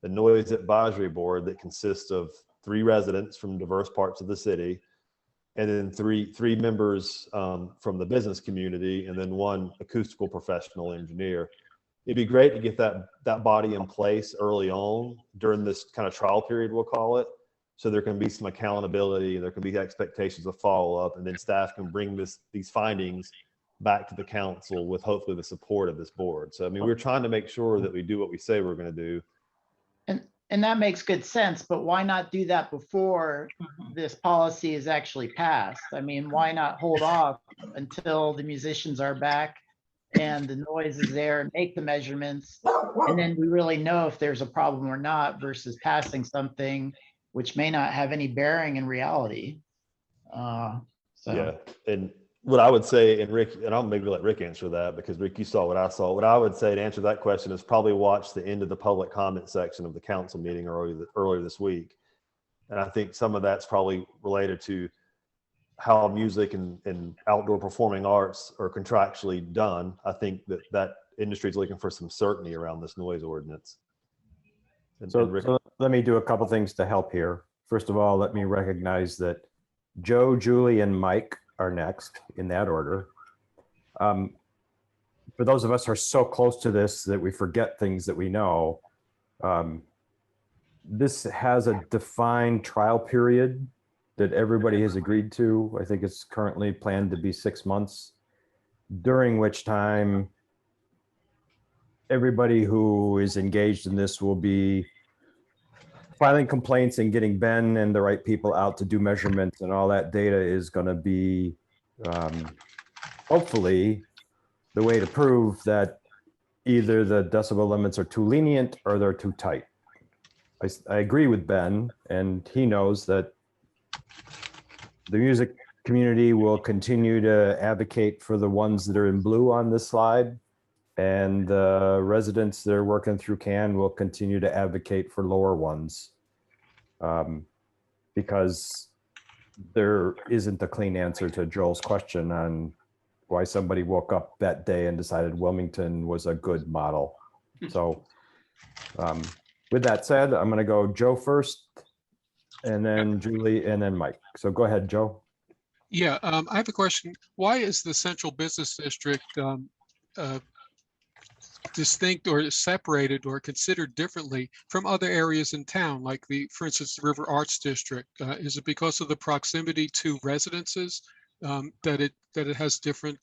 the noise advisory board that consists of 3 residents from diverse parts of the city, and then three members from the business community, and then 1 acoustical professional engineer. It'd be great to get that body in place early on during this kind of trial period, we'll call it, so there can be some accountability, there can be expectations of follow-up, and then staff can bring these findings back to the council with hopefully the support of this board. So, I mean, we're trying to make sure that we do what we say we're going to do. And that makes good sense, but why not do that before this policy is actually passed? I mean, why not hold off until the musicians are back and the noise is there and make the measurements? And then we really know if there's a problem or not versus passing something which may not have any bearing in reality. Yeah, and what I would say, and Rick, and I'll maybe let Rick answer that because Rick, you saw what I saw. What I would say to answer that question is probably watch the end of the public comment section of the council meeting earlier this week. And I think some of that's probably related to how music and outdoor performing arts are contractually done. I think that industry is looking for some certainty around this noise ordinance. So let me do a couple things to help here. First of all, let me recognize that Joe, Julie, and Mike are next in that order. For those of us who are so close to this that we forget things that we know, this has a defined trial period that everybody has agreed to. I think it's currently planned to be 6 months, during which time everybody who is engaged in this will be filing complaints and getting Ben and the right people out to do measurements, and all that data is going to be hopefully the way to prove that either the decibel limits are too lenient or they're too tight. I agree with Ben, and he knows that the music community will continue to advocate for the ones that are in blue on this slide, and the residents that are working through CAN will continue to advocate for lower ones, because there isn't a clean answer to Joel's question on why somebody woke up that day and decided Wilmington was a good model. So with that said, I'm going to go Joe first, and then Julie, and then Mike. So go ahead, Joe. Yeah, I have a question. Why is the central business district distinct or separated or considered differently from other areas in town, like for instance, the River Arts District? Is it because of the proximity to residences that it has different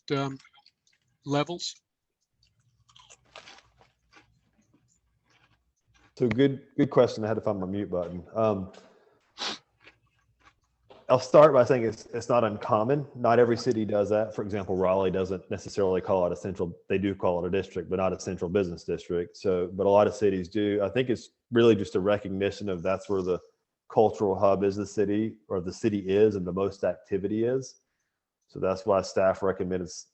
levels? So good question. I had to find my mute button. I'll start by saying it's not uncommon. Not every city does that. For example, Raleigh doesn't necessarily call it a central, they do call it a district, but not a central business district. So, but a lot of cities do. I think it's really just a recognition of that's where the cultural hub is, the city, or the city is, and the most activity is. So that's why staff recommends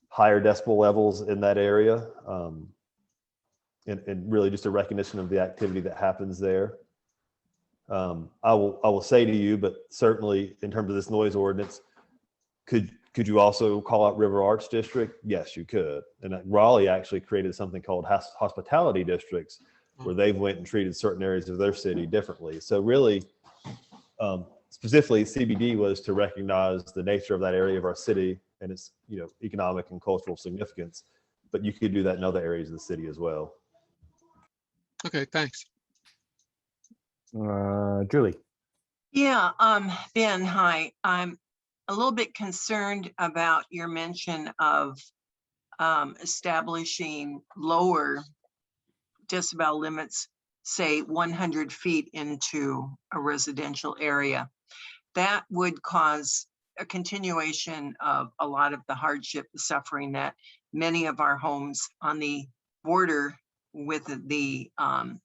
higher decibel levels in that area. And really just a recognition of the activity that happens there. I will say to you, but certainly in terms of this noise ordinance, could you also call out River Arts District? Yes, you could. And Raleigh actually created something called hospitality districts, where they've went and treated certain areas of their city differently. So really, specifically CBD was to recognize the nature of that area of our city and its economic and cultural significance, but you could do that in other areas of the city as well. Okay, thanks. Julie. Yeah, Ben, hi. I'm a little bit concerned about your mention of establishing lower decibel limits, say 100 feet into a residential area. That would cause a continuation of a lot of the hardship, the suffering that many of our homes on the border with the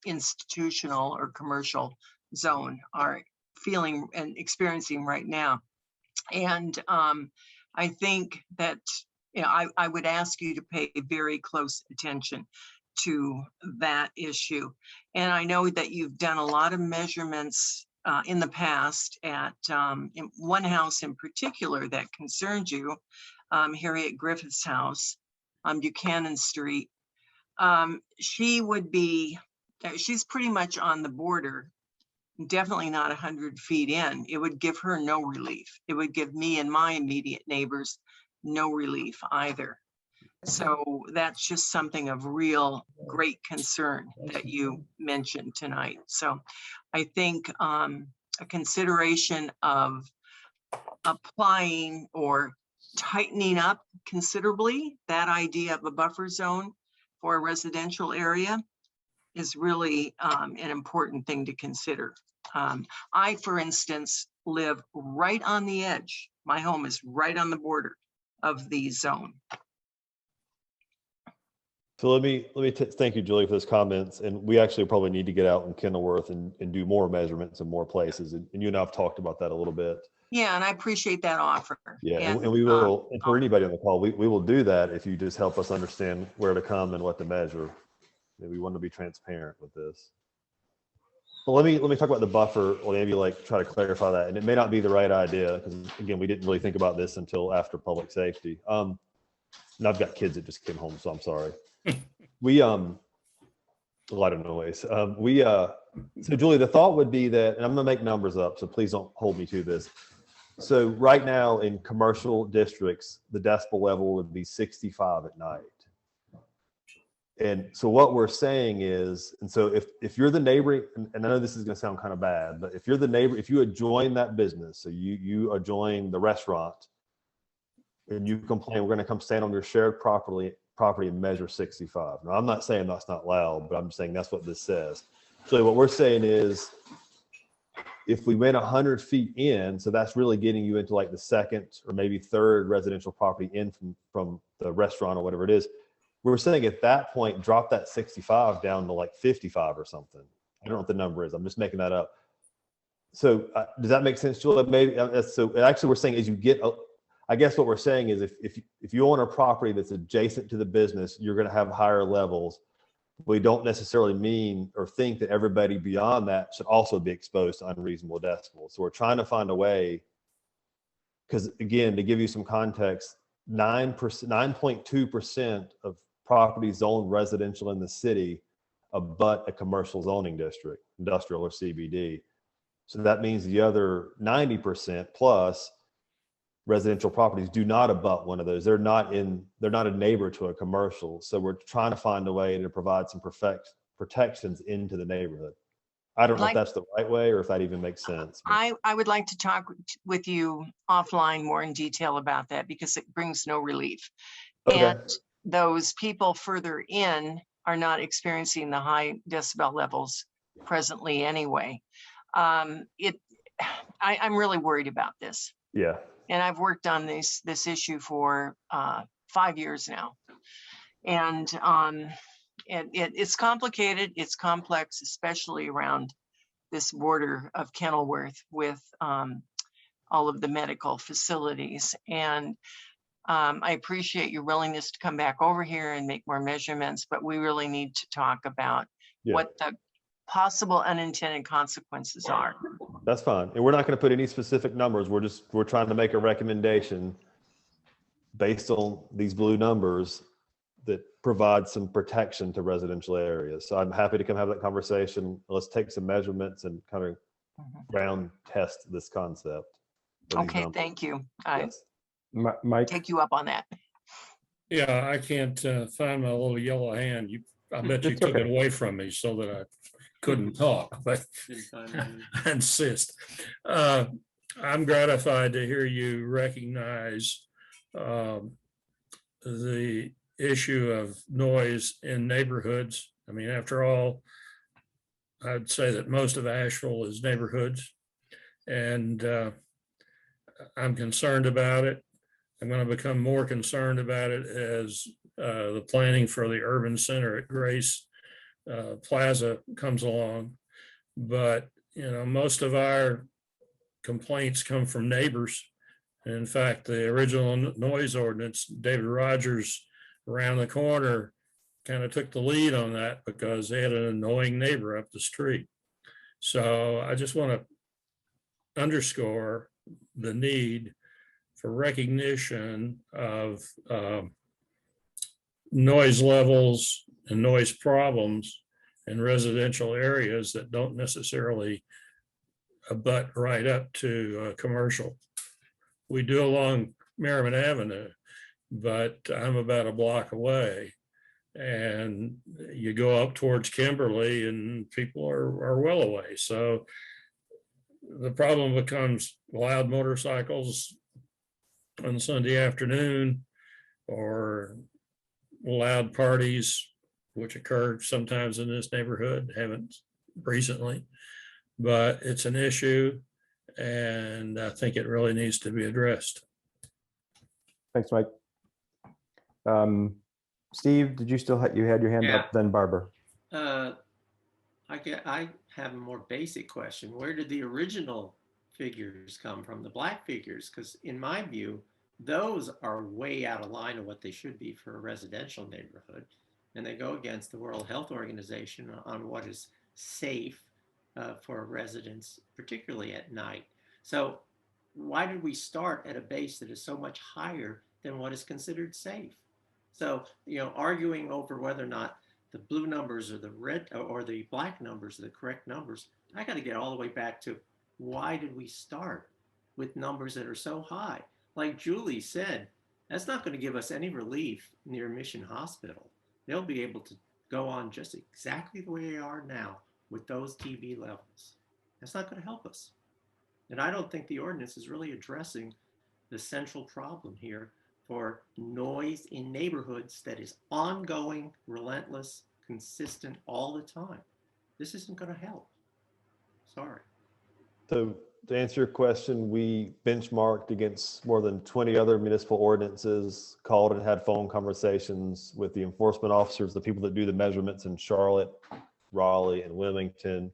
institutional or commercial zone are feeling and experiencing right now. And I think that I would ask you to pay very close attention to that issue. And I know that you've done a lot of measurements in the past at in one house in particular that concerns you, Harriet Griffith's house on Buchanan Street. She's pretty much on the border, definitely not 100 feet in. It would give her no relief. It would give me and my immediate neighbors no relief either. So that's just something of real great concern that you mentioned tonight. So I think a consideration of applying or tightening up considerably that idea of a buffer zone for a residential area is really an important thing to consider. I, for instance, live right on the edge. My home is right on the border of the zone. So let me thank you, Julie, for those comments. And we actually probably need to get out in Kenilworth and do more measurements in more places. And you and I have talked about that a little bit. Yeah, and I appreciate that offer. Yeah, and we will, and for anybody on the call, we will do that if you just help us understand where to come and what to measure. And we want to be transparent with this. But let me talk about the buffer, or maybe like try to clarify that. And it may not be the right idea because again, we didn't really think about this until after public safety. And I've got kids that just came home, so I'm sorry. We a lot of noise. So Julie, the thought would be that, and I'm gonna make numbers up, so please don't hold me to this. So right now in commercial districts, the decibel level would be 65 at night. And so what we're saying is, and so if you're the neighboring, and I know this is gonna sound kind of bad, but if you're the neighbor, if you adjoin that business, so you adjoin the restaurant and you complain, we're gonna come stand on your shared property and measure 65. Now, I'm not saying that's not loud, but I'm saying that's what this says. So what we're saying is, if we went 100 feet in, so that's really getting you into like the second or maybe third residential property in from the restaurant or whatever it is, we're saying at that point, drop that 65 down to like 55 or something. I don't know what the number is. I'm just making that up. So does that make sense, Julia? Maybe so. Actually, we're saying as you get, I guess what we're saying is if you own a property that's adjacent to the business, you're going to have higher levels. We don't necessarily mean or think that everybody beyond that should also be exposed to unreasonable decibels. So we're trying to find a way, because again, to give you some context, 9.2% of properties zoned residential in the city abut a commercial zoning district, industrial or CBD. So that means the other 90% plus residential properties do not abut one of those. They're not a neighbor to a commercial. So we're trying to find a way to provide some protections into the neighborhood. I don't know if that's the right way or if that even makes sense. I would like to talk with you offline more in detail about that because it brings no relief. Okay. And those people further in are not experiencing the high decibel levels presently anyway. I'm really worried about this. Yeah. And I've worked on this issue for 5 years now. And it's complicated, it's complex, especially around this border of Kenilworth with all of the medical facilities. And I appreciate your willingness to come back over here and make more measurements, but we really need to talk about what the possible unintended consequences are. That's fine. And we're not going to put any specific numbers. We're trying to make a recommendation based on these blue numbers that provide some protection to residential areas. So I'm happy to come have that conversation. Let's take some measurements and kind of ground test this concept. Okay, thank you. Mike, take you up on that. Yeah, I can't find my little yellow hand. I bet you took it away from me so that I couldn't talk, but I insist. I'm gratified to hear you recognize the issue of noise in neighborhoods. I mean, after all, I'd say that most of Asheville is neighborhoods, and I'm concerned about it. I'm going to become more concerned about it as the planning for the urban center at Grace Plaza comes along. But, most of our complaints come from neighbors. And in fact, the original noise ordinance, David Rogers around the corner kind of took the lead on that because they had an annoying neighbor up the street. So I just want to underscore the need for recognition of noise levels and noise problems in residential areas that don't necessarily abut right up to commercial. We do along Merriman Avenue, but I'm about a block away. And you go up towards Kimberly and people are well away. So the problem becomes loud motorcycles, on Sunday afternoon, or loud parties, which occur sometimes in this neighborhood, haven't recently, but it's an issue, and I think it really needs to be addressed. Thanks, Mike. Steve, did you still have, you had your hand up, then Barbara? I have a more basic question. Where did the original figures come from, the black figures? Because in my view, those are way out of line of what they should be for a residential neighborhood. And they go against the World Health Organization on what is safe for residents, particularly at night. So why did we start at a base that is so much higher than what is considered safe? So, you know, arguing over whether or not the blue numbers or the red or the black numbers are the correct numbers, I got to get all the way back to why did we start with numbers that are so high? Like Julie said, that's not going to give us any relief near Mission Hospital. They'll be able to go on just exactly the way they are now with those TB levels. That's not going to help us. And I don't think the ordinance is really addressing the central problem here for noise in neighborhoods that is ongoing, relentless, consistent all the time. This isn't going to help. Sorry. So to answer your question, we benchmarked against more than 20 other municipal ordinances, called and had phone conversations with the enforcement officers, the people that do the measurements in Charlotte, Raleigh, and Wilmington.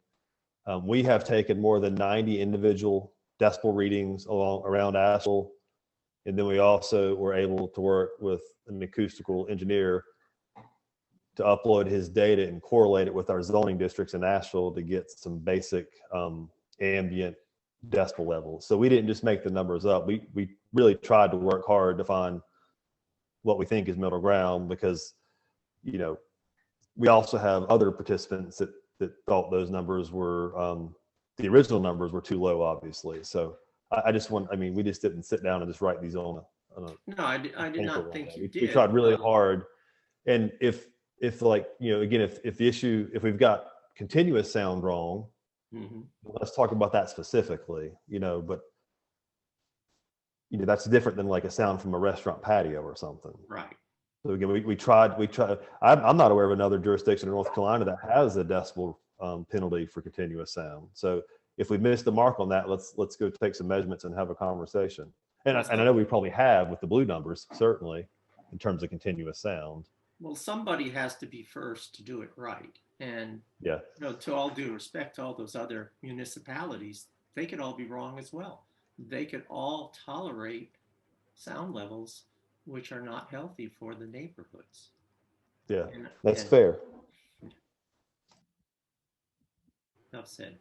We have taken more than 90 individual decibel readings around Asheville. And then we also were able to work with an acoustical engineer to upload his data and correlate it with our zoning districts in Asheville to get some basic ambient decibel levels. So we didn't just make the numbers up. We really tried to work hard to find what we think is middle ground, because, you know, we also have other participants that thought those numbers were, the original numbers were too low, obviously. So I mean, we just didn't sit down and just write these on a no, I did not think you did. We tried really hard. And if like, you know, again, if the issue, if we've got continuous sound wrong, let's talk about that specifically, you know, but, you know, that's different than like a sound from a restaurant patio or something. Right. So again, we tried, I'm not aware of another jurisdiction in North Carolina that has a decibel penalty for continuous sound. So if we missed the mark on that, let's go take some measurements and have a conversation. And I know we probably have with the blue numbers, certainly, in terms of continuous sound. Well, somebody has to be first to do it right. And yeah, you know, to all due respect to all those other municipalities, they could all be wrong as well. They could all tolerate sound levels which are not healthy for the neighborhoods. Yeah, that's fair. Enough said.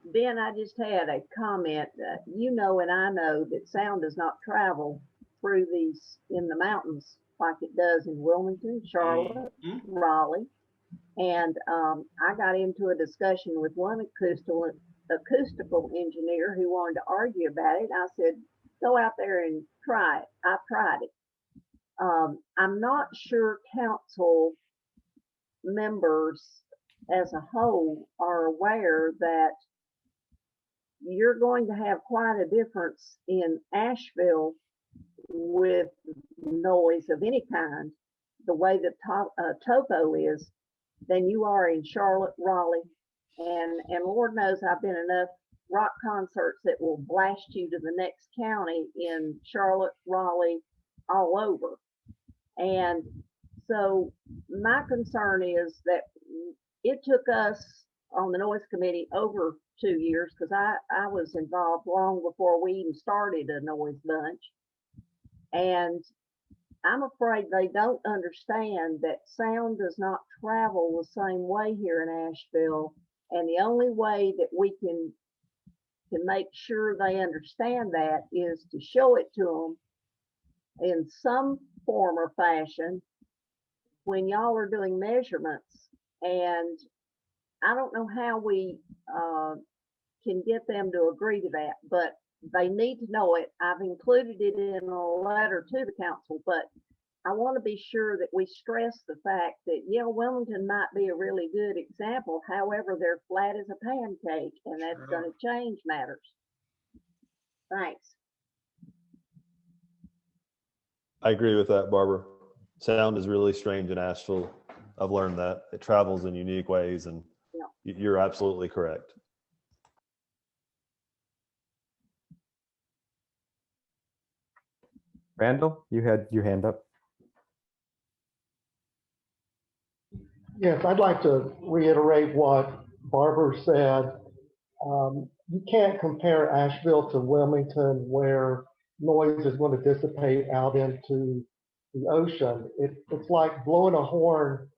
Ben, I just had a comment. You know, and I know that sound does not travel through these in the mountains like it does in Wilmington, Charlotte, Raleigh. And I got into a discussion with one acoustical engineer who wanted to argue about it. I said, go out there and try it. I tried it. I'm not sure council members as a whole are aware that you're going to have quite a difference in Asheville with noise of any kind, the way that topo is, than you are in Charlotte, Raleigh, and Lord knows I've been enough rock concerts that will blast you to the next county in Charlotte, Raleigh, all over. And so my concern is that it took us on the noise committee over 2 years, because I was involved long before we even started a noise bunch. And I'm afraid they don't understand that sound does not travel the same way here in Asheville. And the only way that we can make sure they understand that is to show it to them in some form or fashion when y'all are doing measurements. And I don't know how we can get them to agree to that, but they need to know it. I've included it in a letter to the council, but I want to be sure that we stress the fact that, yeah, Wilmington might be a really good example. However, they're flat as a pancake, and that's going to change matters. Thanks. I agree with that, Barbara. Sound is really strange in Asheville. I've learned that. It travels in unique ways, and you're absolutely correct. Randall, you had your hand up. Yes, I'd like to reiterate what Barbara said. You can't compare Asheville to Wilmington, where noise is going to dissipate out into the ocean. It's like blowing a horn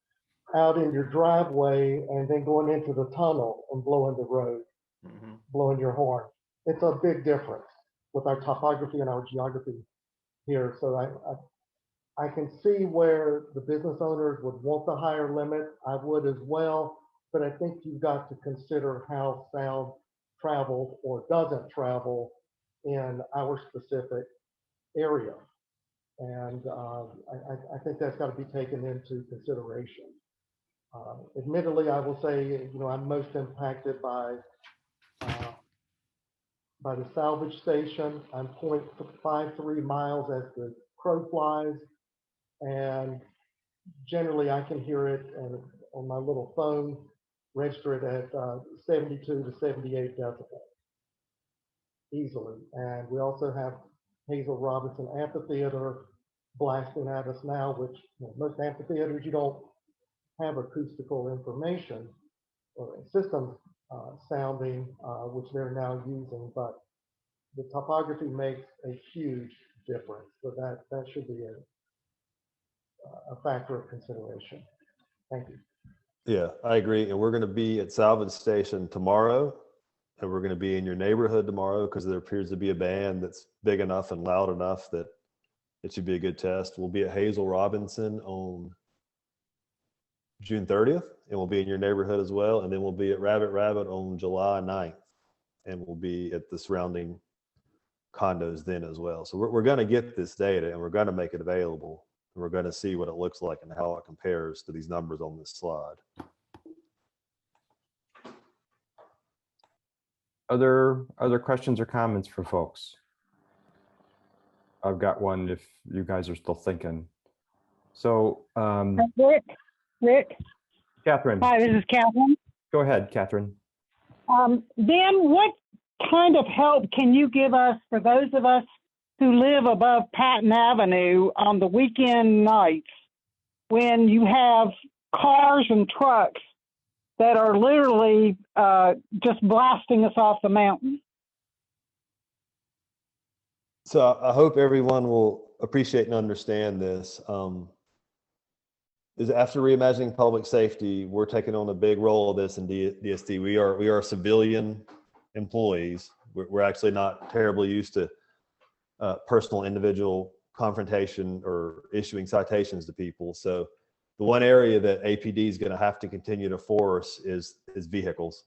out in your driveway and then going into the tunnel and blowing the road, blowing your horn. It's a big difference with our topography and our geography here. So I can see where the business owners would want the higher limit. I would as well, but I think you've got to consider how sound travels or doesn't travel in our specific area. And I think that's got to be taken into consideration. Admittedly, I will say, I'm most impacted by the salvage station. I'm 0.53 miles as the crow flies. And generally I can hear it and on my little phone, register it at 72 to 78 decibels easily. And we also have Hazel Robinson Amphitheater blasting at us now, which most amphitheaters, you don't have acoustical information or system sounding, which they're now using, but the topography makes a huge difference. So that should be a factor of consideration. Thank you. Yeah, I agree. And we're going to be at Salvage Station tomorrow, and we're going to be in your neighborhood tomorrow because there appears to be a band that's big enough and loud enough that it should be a good test. We'll be at Hazel Robinson on June 30th, and we'll be in your neighborhood as well. And then we'll be at Rabbit Rabbit on July 9th, and we'll be at the surrounding condos then as well. So we're going to get this data and we're going to make it available. And we're going to see what it looks like and how it compares to these numbers on this slide. Other questions or comments for folks? I've got one if you guys are still thinking. So, Rick. Catherine. Hi, this is Catherine. Go ahead, Catherine. Ben, what kind of help can you give us for those of us who live above Patton Avenue on the weekend nights when you have cars and trucks that are literally just blasting us off the mountain? So I hope everyone will appreciate and understand this. Is after reimagining public safety, we're taking on a big role of this in DSD. We are civilian employees. We're actually not terribly used to personal individual confrontation or issuing citations to people. So the one area that APD is going to have to continue to force is vehicles.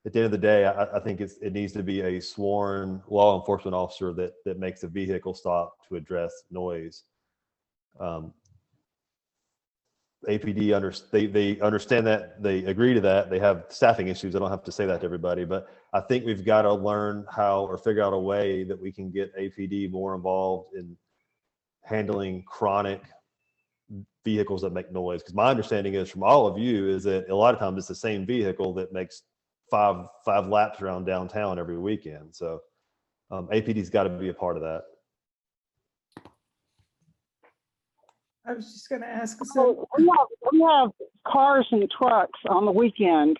At the end of the day, I think it needs to be a sworn law enforcement officer that makes a vehicle stop to address noise. APD they understand that, they agree to that. They have staffing issues. I don't have to say that to everybody, but I think we've got to learn how or figure out a way that we can get APD more involved in handling chronic vehicles that make noise. Because my understanding is from all of you is that a lot of times it's the same vehicle that makes five laps around downtown every weekend. So APD's got to be a part of that. I was just going to ask. So we have cars and trucks on the weekend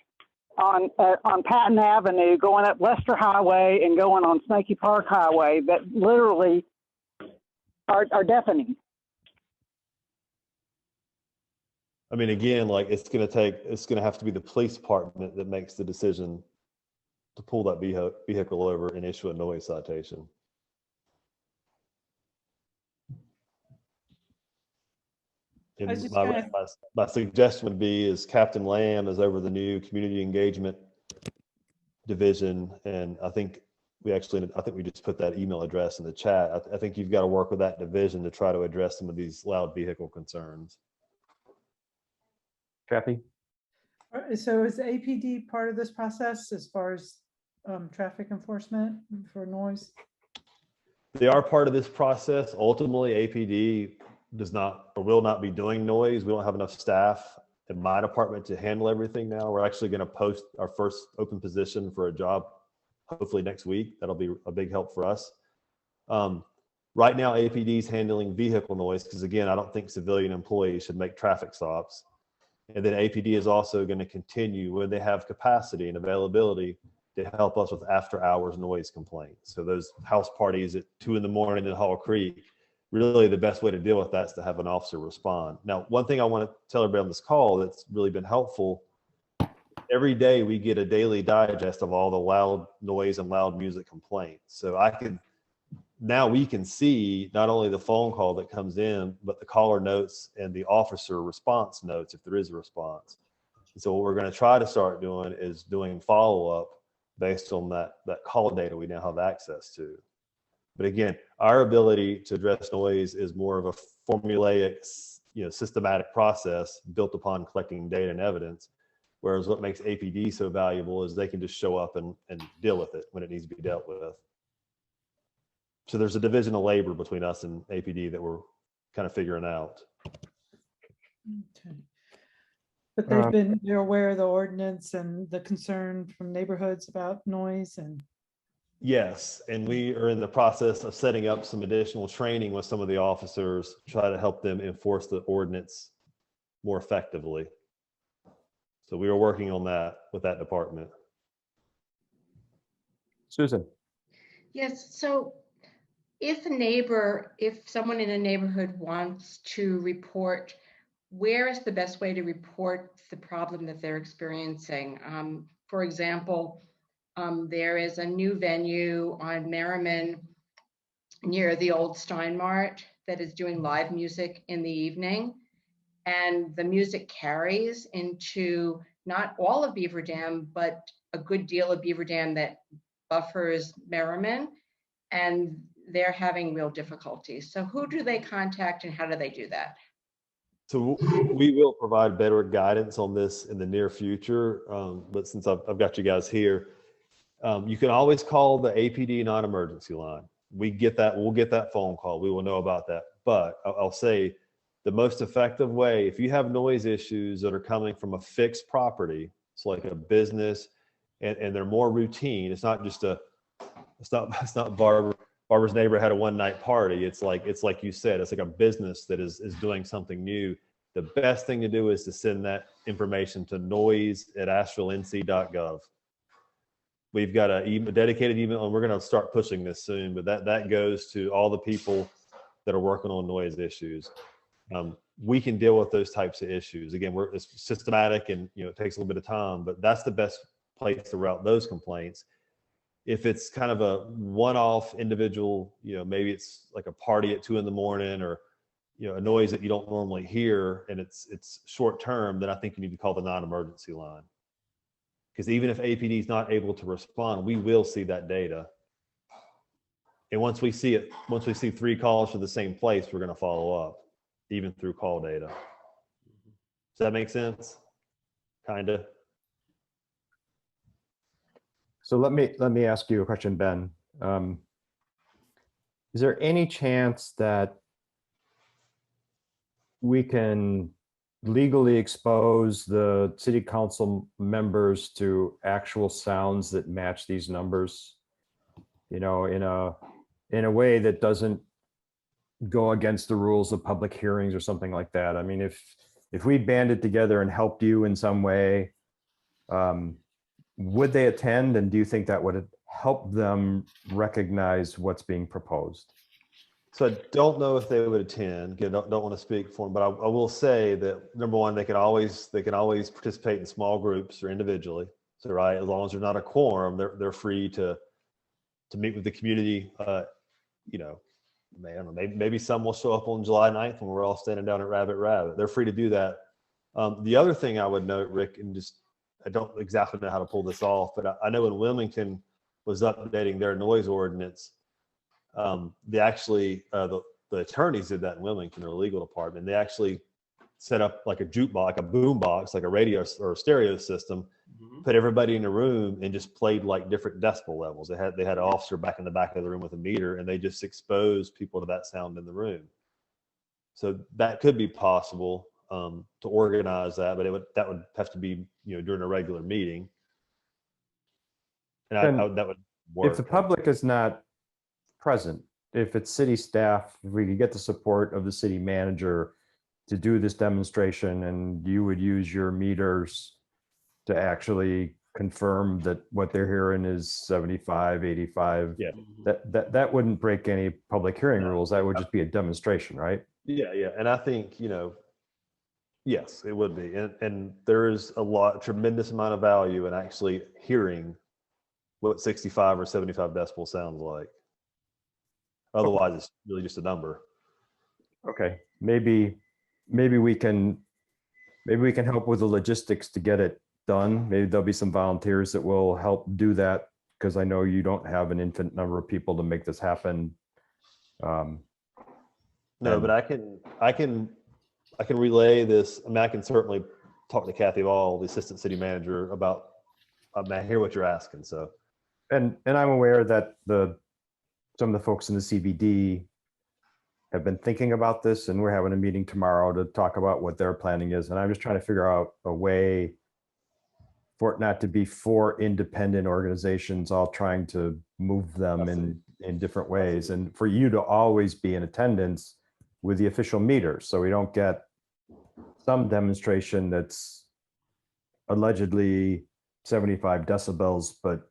on Patton Avenue going up Lester Highway and going on Snaky Park Highway that literally are deafening. I mean, again, like it's going to have to be the police department that makes the decision to pull that vehicle over and issue a noise citation. And my suggestion would be is Captain Lamb is over the new community engagement division. And I think we just put that email address in the chat. I think you've got to work with that division to try to address some of these loud vehicle concerns. Chappie? So is APD part of this process as far as traffic enforcement for noise? They are part of this process. Ultimately, APD does not or will not be doing noise. We don't have enough staff in my department to handle everything now. We're actually going to post our first open position for a job hopefully next week. That'll be a big help for us. Right now, APD is handling vehicle noise because, again, I don't think civilian employees should make traffic stops. And then APD is also going to continue when they have capacity and availability to help us with after hours noise complaints. So those house parties at 2 in the morning in Hall Creek, really the best way to deal with that is to have an officer respond. Now, one thing I want to tell everybody on this call that's really been helpful, every day we get a daily digest of all the loud noise and loud music complaints. So now we can see not only the phone call that comes in, but the caller notes and the officer response notes if there is a response. And so what we're going to try to start doing is doing follow-up based on that call data we now have access to. But again, our ability to address noise is more of a formulaic, systematic process built upon collecting data and evidence. Whereas what makes APD so valuable is they can just show up and deal with it when it needs to be dealt with. So there's a division of labor between us and APD that we're kind of figuring out. Okay. But you're aware of the ordinance and the concern from neighborhoods about noise and. Yes, and we are in the process of setting up some additional training with some of the officers to try to help them enforce the ordinance more effectively. So we are working on that with that department. Susan. Yes, so if someone in a neighborhood wants to report, where is the best way to report the problem that they're experiencing? For example, there is a new venue on Merriman near the old Steinmart that is doing live music in the evening. And the music carries into not all of Beaver Dam, but a good deal of Beaver Dam that buffers Merriman. And they're having real difficulties. So who do they contact and how do they do that? So we will provide better guidance on this in the near future. But since I've got you guys here, you can always call the APD non-emergency line. We'll get that phone call. We will know about that. But I'll say the most effective way, if you have noise issues that are coming from a fixed property, it's like a business, and they're more routine. It's not Barbara's neighbor had a one-night party. It's like you said, it's like a business that is doing something new. The best thing to do is to send that information to noise@asheville.nc.gov. We've got a dedicated email, and we're going to start pushing this soon, but that goes to all the people that are working on noise issues. We can deal with those types of issues. Again, it's systematic and it takes a little bit of time, but that's the best place to route those complaints. If it's kind of a one-off individual, maybe it's like a party at 2 in the morning or, a noise that you don't normally hear and it's short-term, then I think you need to call the non-emergency line. Because even if APD is not able to respond, we will see that data. And once we see 3 calls to the same place, we're going to follow up, even through call data. Does that make sense? Kind of. So let me ask you a question, Ben. Is there any chance that we can legally expose the city council members to actual sounds that match these numbers, in a way that doesn't go against the rules of public hearings or something like that? I mean, if we banded together and helped you in some way, would they attend? And do you think that would help them recognize what's being proposed? So I don't know if they would attend. Again, don't want to speak for them, but I will say that number one, they can always participate in small groups or individually. So right, as long as they're not a quorum, they're free to meet with the community. Maybe some will show up on July 9th when we're all standing down at Rabbit. They're free to do that. The other thing I would note, Rick, and I don't exactly know how to pull this off, but I know when Wilmington was updating their noise ordinance, they actually, the attorneys did that in Wilmington, their legal department. They actually set up like a jukebox, like a boom box, like a radio or a stereo system put everybody in a room and just played like different decibel levels. They had an officer back in the back of the room with a meter, and they just exposed people to that sound in the room. So that could be possible to organize that, but that would have to be, you know, during a regular meeting. And that would work. If the public is not present, if it's city staff, if we could get the support of the city manager to do this demonstration, and you would use your meters to actually confirm that what they're hearing is 75, 85. Yeah. That wouldn't break any public hearing rules. That would just be a demonstration, right? Yeah, yeah. And I think, you know, yes, it would be. And there is tremendous amount of value in actually hearing what 65 or 75 decibels sounds like. Otherwise, it's really just a number. Okay, maybe we can help with the logistics to get it done. Maybe there'll be some volunteers that will help do that, because I know you don't have an infinite number of people to make this happen. No, but I can relay this. I mean, I can certainly talk to Kathy Ball, the assistant city manager, about. I hear what you're asking. So, and I'm aware that some of the folks in the CBD have been thinking about this, and we're having a meeting tomorrow to talk about what their planning is. And I'm just trying to figure out a way for it not to be 4 independent organizations all trying to move them in different ways, and for you to always be in attendance with the official meters, so we don't get some demonstration that's allegedly 75 decibels, but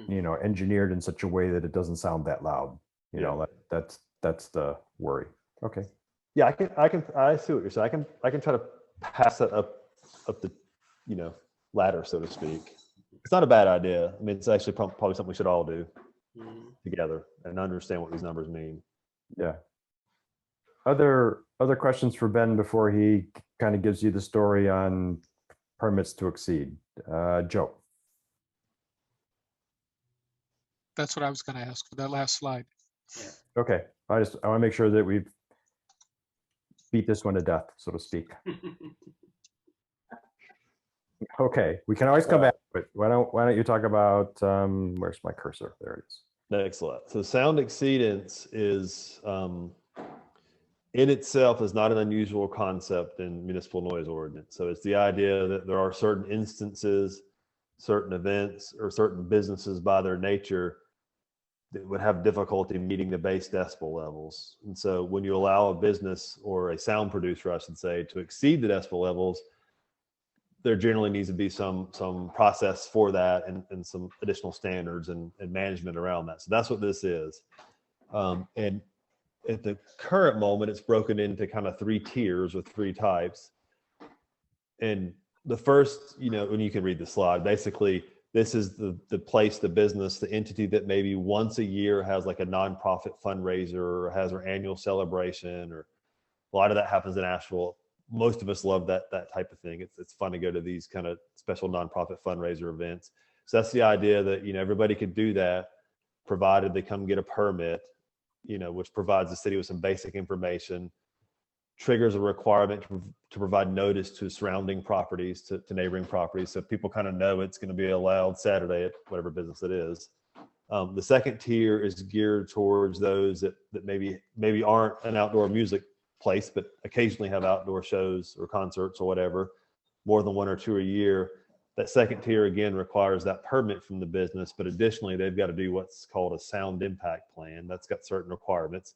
you know, engineered in such a way that it doesn't sound that loud. You know, that's the worry. Okay. Yeah, I see what you're saying. I can try to pass that up the, you know, ladder, so to speak. It's not a bad idea. I mean, it's actually probably something we should all do together and understand what these numbers mean. Yeah. Other questions for Ben before he kind of gives you the story on permits to exceed? Joe. That's what I was going to ask for that last slide. Yeah. Okay, I want to make sure that we've beat this one to death, so to speak. Okay, we can always come back, but why don't you talk about where's my cursor? There it is. Excellent. So sound exceedance is in itself is not an unusual concept in municipal noise ordinance. So it's the idea that there are certain instances, certain events, or certain businesses by their nature that would have difficulty meeting the base decibel levels. And so when you allow a business or a sound producer, I should say, to exceed the decibel levels, there generally needs to be some process for that and some additional standards and management around that. So that's what this is. And at the current moment, it's broken into kind of 3 tiers with 3 types. And the first, you know, when you can read the slide, basically, this is the place, the business, the entity that maybe once a year has like a nonprofit fundraiser or has their annual celebration, or a lot of that happens in Asheville. Most of us love that type of thing. It's fun to go to these kind of special nonprofit fundraiser events. So that's the idea that, you know, everybody could do that, provided they come get a permit, you know, which provides the city with some basic information, triggers a requirement to provide notice to surrounding properties, to neighboring properties, so people kind of know it's going to be allowed Saturday at whatever business it is. The second tier is geared towards those that maybe aren't an outdoor music place, but occasionally have outdoor shows or concerts or whatever, more than 1 or 2 a year. That second tier again requires that permit from the business, but additionally they've got to do what's called a sound impact plan. That's got certain requirements.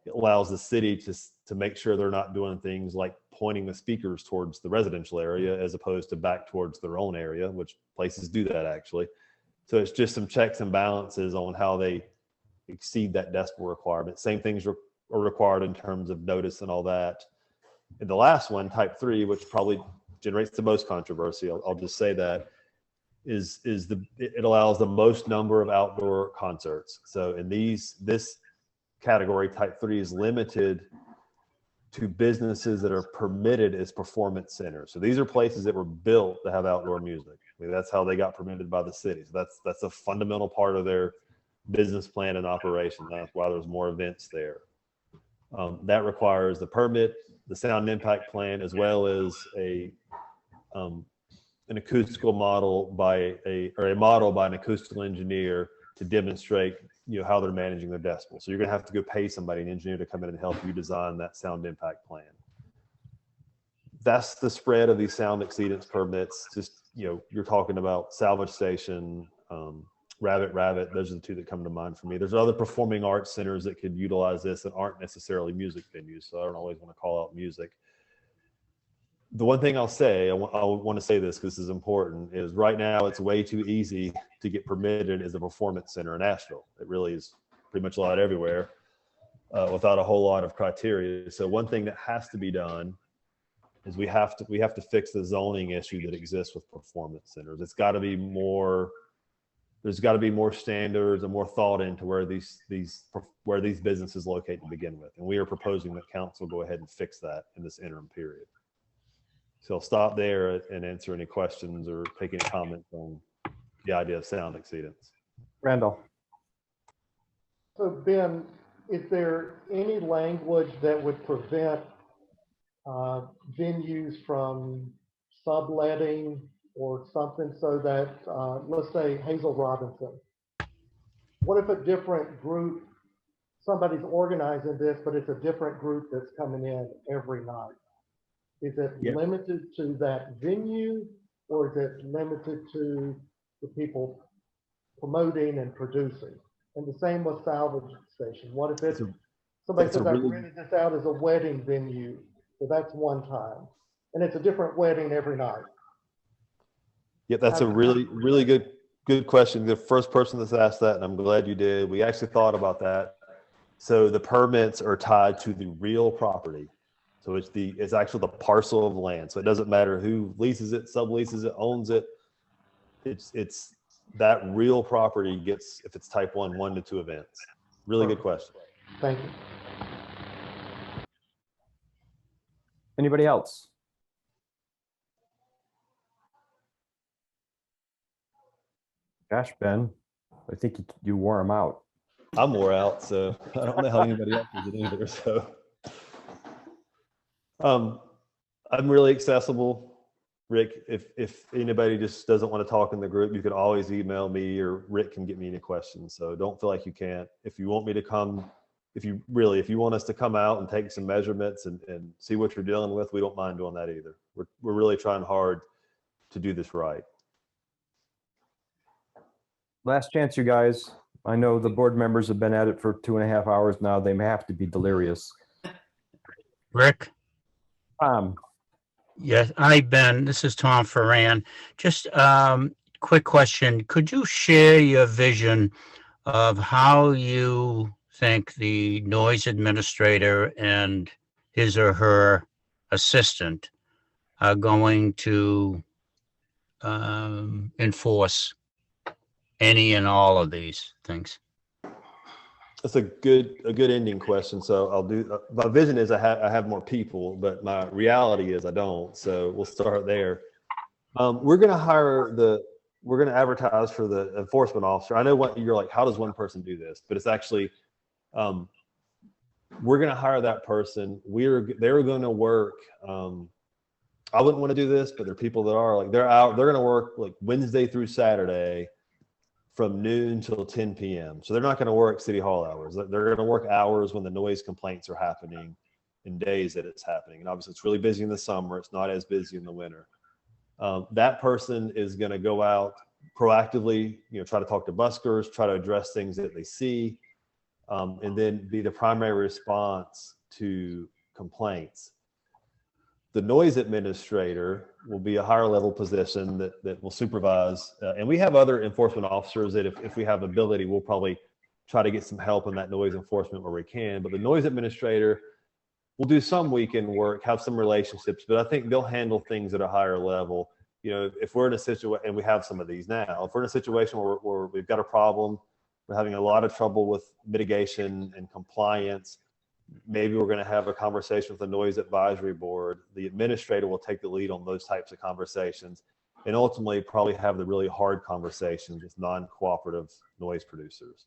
It allows the city to make sure they're not doing things like pointing the speakers towards the residential area as opposed to back towards their own area, which places do that actually. So it's just some checks and balances on how they exceed that decibel requirement. Same things are required in terms of notice and all that. And the last one, type 3, which probably generates the most controversy, I'll just say that, it allows the most number of outdoor concerts. So in this category, type 3 is limited to businesses that are permitted as performance centers. So these are places that were built to have outdoor music. I mean, that's how they got permitted by the city. So that's a fundamental part of their business plan and operation. That's why there's more events there. That requires the permit, the sound impact plan, as well as an an acoustical model by a model by an acoustical engineer to demonstrate, how they're managing their decibels. So you're going to have to go pay somebody, an engineer, to come in and help you design that sound impact plan. That's the spread of these sound exceedance permits. Just, you're talking about Salvage Station, Rabbit. Those are the two that come to mind for me. There's other performing arts centers that could utilize this that aren't necessarily music venues. So I don't always want to call out music. The one thing I'll say, I want to say this because this is important, is right now it's way too easy to get permitted as a performance center in Asheville. It really is pretty much allowed everywhere without a whole lot of criteria. So one thing that has to be done is we have to fix the zoning issue that exists with performance centers. It's got to be more. There's got to be more standards and more thought into where these businesses locate to begin with. And we are proposing that council go ahead and fix that in this interim period. So I'll stop there and answer any questions or take any comments on the idea of sound exceedance. Randall. So Ben, is there any language that would prevent venues from subletting or something, so that, let's say Hazel Robinson, what if a different group, somebody's organizing this, but it's a different group that's coming in every night? Is it limited to that venue, or is it limited to the people promoting and producing? And the same with Salvage Station. What if it's, somebody says, I rented this out as a wedding venue, so that's one time, and it's a different wedding every night? Yeah, that's a really good question. The first person that's asked that, and I'm glad you did. We actually thought about that. So the permits are tied to the real property. So it's actually the parcel of land. So it doesn't matter who leases it, subleases it, owns it. It's that real property gets, if it's type 1 to 2 events. Really good question. Thank you. Anybody else? Gosh, Ben, I think you wore him out. I'm wore out, so I don't know how anybody else is either. So I'm really accessible, Rick. If anybody just doesn't want to talk in the group, you can always email me, or Rick can get me any questions. So don't feel like you can't. If you want me to come, if you want us to come out and take some measurements and see what you're dealing with, we don't mind doing that either. We're really trying hard to do this right. Last chance, you guys. I know the board members have been at it for 2.5 hours now. They may have to be delirious. Rick? Yes, hi, Ben. This is Tom Ferran. Just quick question. Could you share your vision of how you think the noise administrator and his or her assistant are going to enforce any and all of these things? That's a good ending question. So I'll do, my vision is I have more people, but my reality is I don't. So we'll start there. We're going to advertise for the enforcement officer. I know what you're like, how does one person do this? But it's actually, we're going to hire that person. They're going to work. I wouldn't want to do this, but there are people that are, like, they're going to work like Wednesday through Saturday from noon till 10 p.m. So they're not going to work city hall hours. They're going to work hours when the noise complaints are happening, in days that it's happening. And obviously it's really busy in the summer. It's not as busy in the winter. That person is going to go out proactively, try to talk to buskers, try to address things that they see, and then be the primary response to complaints. The noise administrator will be a higher level position that will supervise. And we have other enforcement officers that if we have ability, we'll probably try to get some help in that noise enforcement where we can. But the noise administrator will do some weekend work, have some relationships, but I think they'll handle things at a higher level. If we're in a situation, and we have some of these now, if we're in a situation where we've got a problem, we're having a lot of trouble with mitigation and compliance, maybe we're going to have a conversation with the noise advisory board. The administrator will take the lead on those types of conversations and ultimately probably have the really hard conversations with non-cooperative noise producers.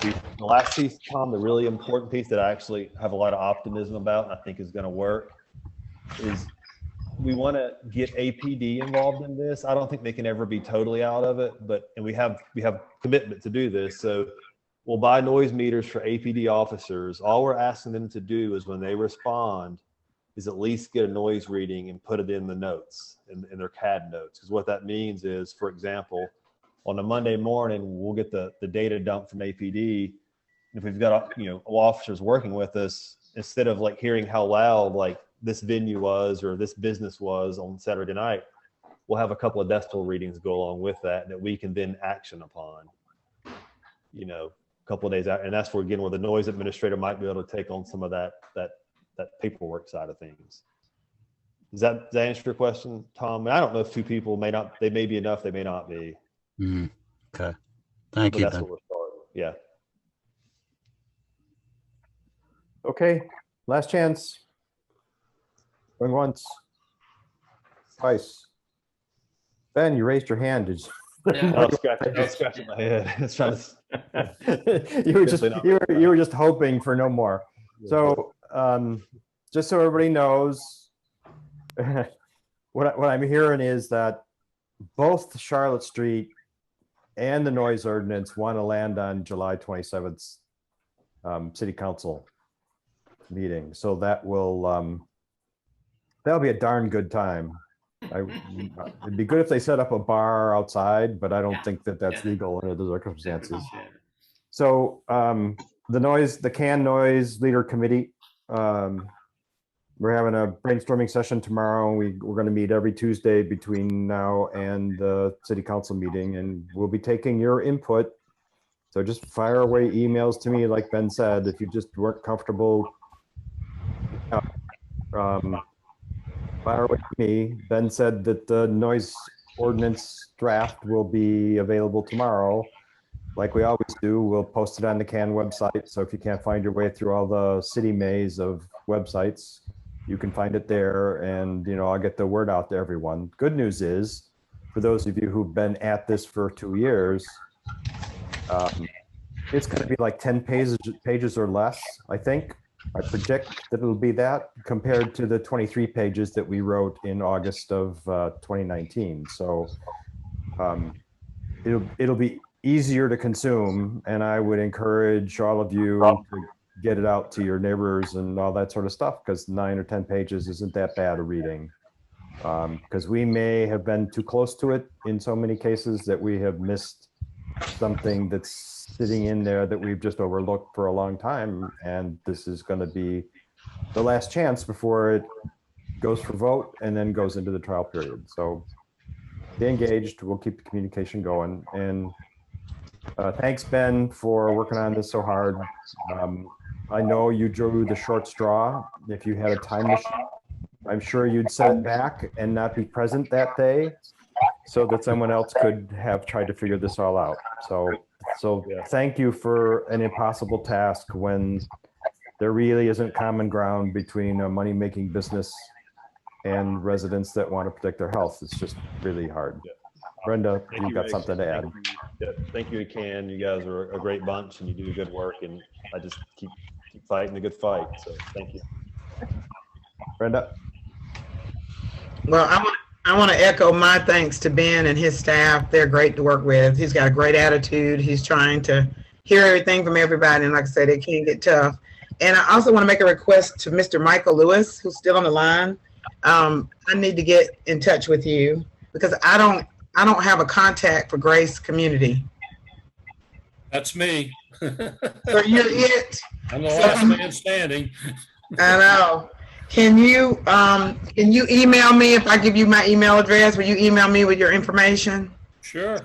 The last piece, Tom, the really important piece that I actually have a lot of optimism about and I think is going to work is we want to get APD involved in this. I don't think they can ever be totally out of it, and we have commitment to do this. So we'll buy noise meters for APD officers. All we're asking them to do is when they respond is at least get a noise reading and put it in the notes, in their CAD notes. Because what that means is, for example, on a Monday morning, we'll get the data dump from APD. If we've got, officers working with us, instead of like hearing how loud like this venue was or this business was on Saturday night, we'll have a couple of decibel readings go along with that we can then action upon, a couple of days out. And that's where, again, where the noise administrator might be able to take on some of that paperwork side of things. Does that answer your question, Tom? I don't know if two people they may be enough, they may not be. Okay. Thank you. That's what we're starting. Yeah. Okay, last chance. Going once, twice. Ben, you raised your hand. I was scratching my head. I was trying to... you were just hoping for no more. So just so everybody knows, what I'm hearing is that both Charlotte Street and the noise ordinance want to land on July 27th City Council meeting. So that will that'll be a darn good time. It'd be good if they set up a bar outside, but I don't think that that's legal under the circumstances. So the CAN Noise Leader Committee, we're having a brainstorming session tomorrow. We're going to meet every Tuesday between now and the City Council meeting, and we'll be taking your input. So just fire away emails to me, like Ben said. If you just weren't comfortable, fire away to me. Ben said that the noise ordinance draft will be available tomorrow. Like we always do, we'll post it on the CAN website. So if you can't find your way through all the city maze of websites, you can find it there, and I'll get the word out to everyone. Good news is, for those of you who've been at this for 2 years, it's going to be like 10 pages or less, I think. I predict that it'll be that, compared to the 23 pages that we wrote in August of 2019. So it'll be easier to consume, and I would encourage all of you to get it out to your neighbors and all that sort of stuff, because 9 or 10 pages isn't that bad a reading. Because we may have been too close to it in so many cases that we have missed something that's sitting in there that we've just overlooked for a long time, and this is going to be the last chance before it goes for vote and then goes into the trial period. So stay engaged. We'll keep the communication going, and thanks, Ben, for working on this so hard. I know you drew the short straw. If you had a time machine, I'm sure you'd set it back and not be present that day, so that someone else could have tried to figure this all out. So thank you for an impossible task when there really isn't common ground between a money-making business and residents that want to protect their health. It's just really hard. Brenda, you've got something to add. Thank you, Ken. You guys are a great bunch, and you do good work, and I just keep fighting the good fight. So thank you. Brenda? Well, I want to echo my thanks to Ben and his staff. They're great to work with. He's got a great attitude. He's trying to hear everything from everybody. And like I said, it can get tough. And I also want to make a request to Mr. Michael Lewis, who's still on the line. I need to get in touch with you, because I don't have a contact for Grace Community. That's me. So you're it. I'm the last man standing. I know. Can you email me if I give you my email address? Will you email me with your information? Sure.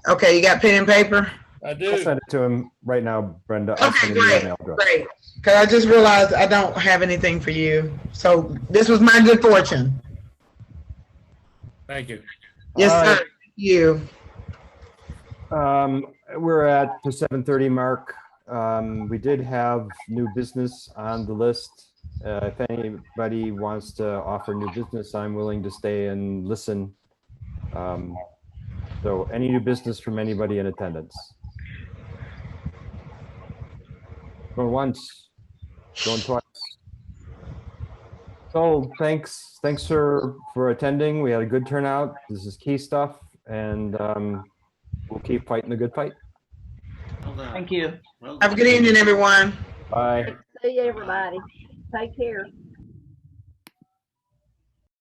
Okay, you got pen and paper? I do. I'll send it to him right now, Brenda. Okay, great. Because I just realized I don't have anything for you. So this was my good fortune. Thank you. Yes, sir. Thank you. We're at the 7:30 mark. We did have new business on the list. If anybody wants to offer new business, I'm willing to stay and listen. So any new business from anybody in attendance? Going once, going twice. So thanks for attending. We had a good turnout. This is key stuff, and we'll keep fighting the good fight. Well done. Thank you. Well Have a done. good evening, everyone. Bye. See you, everybody. Take care.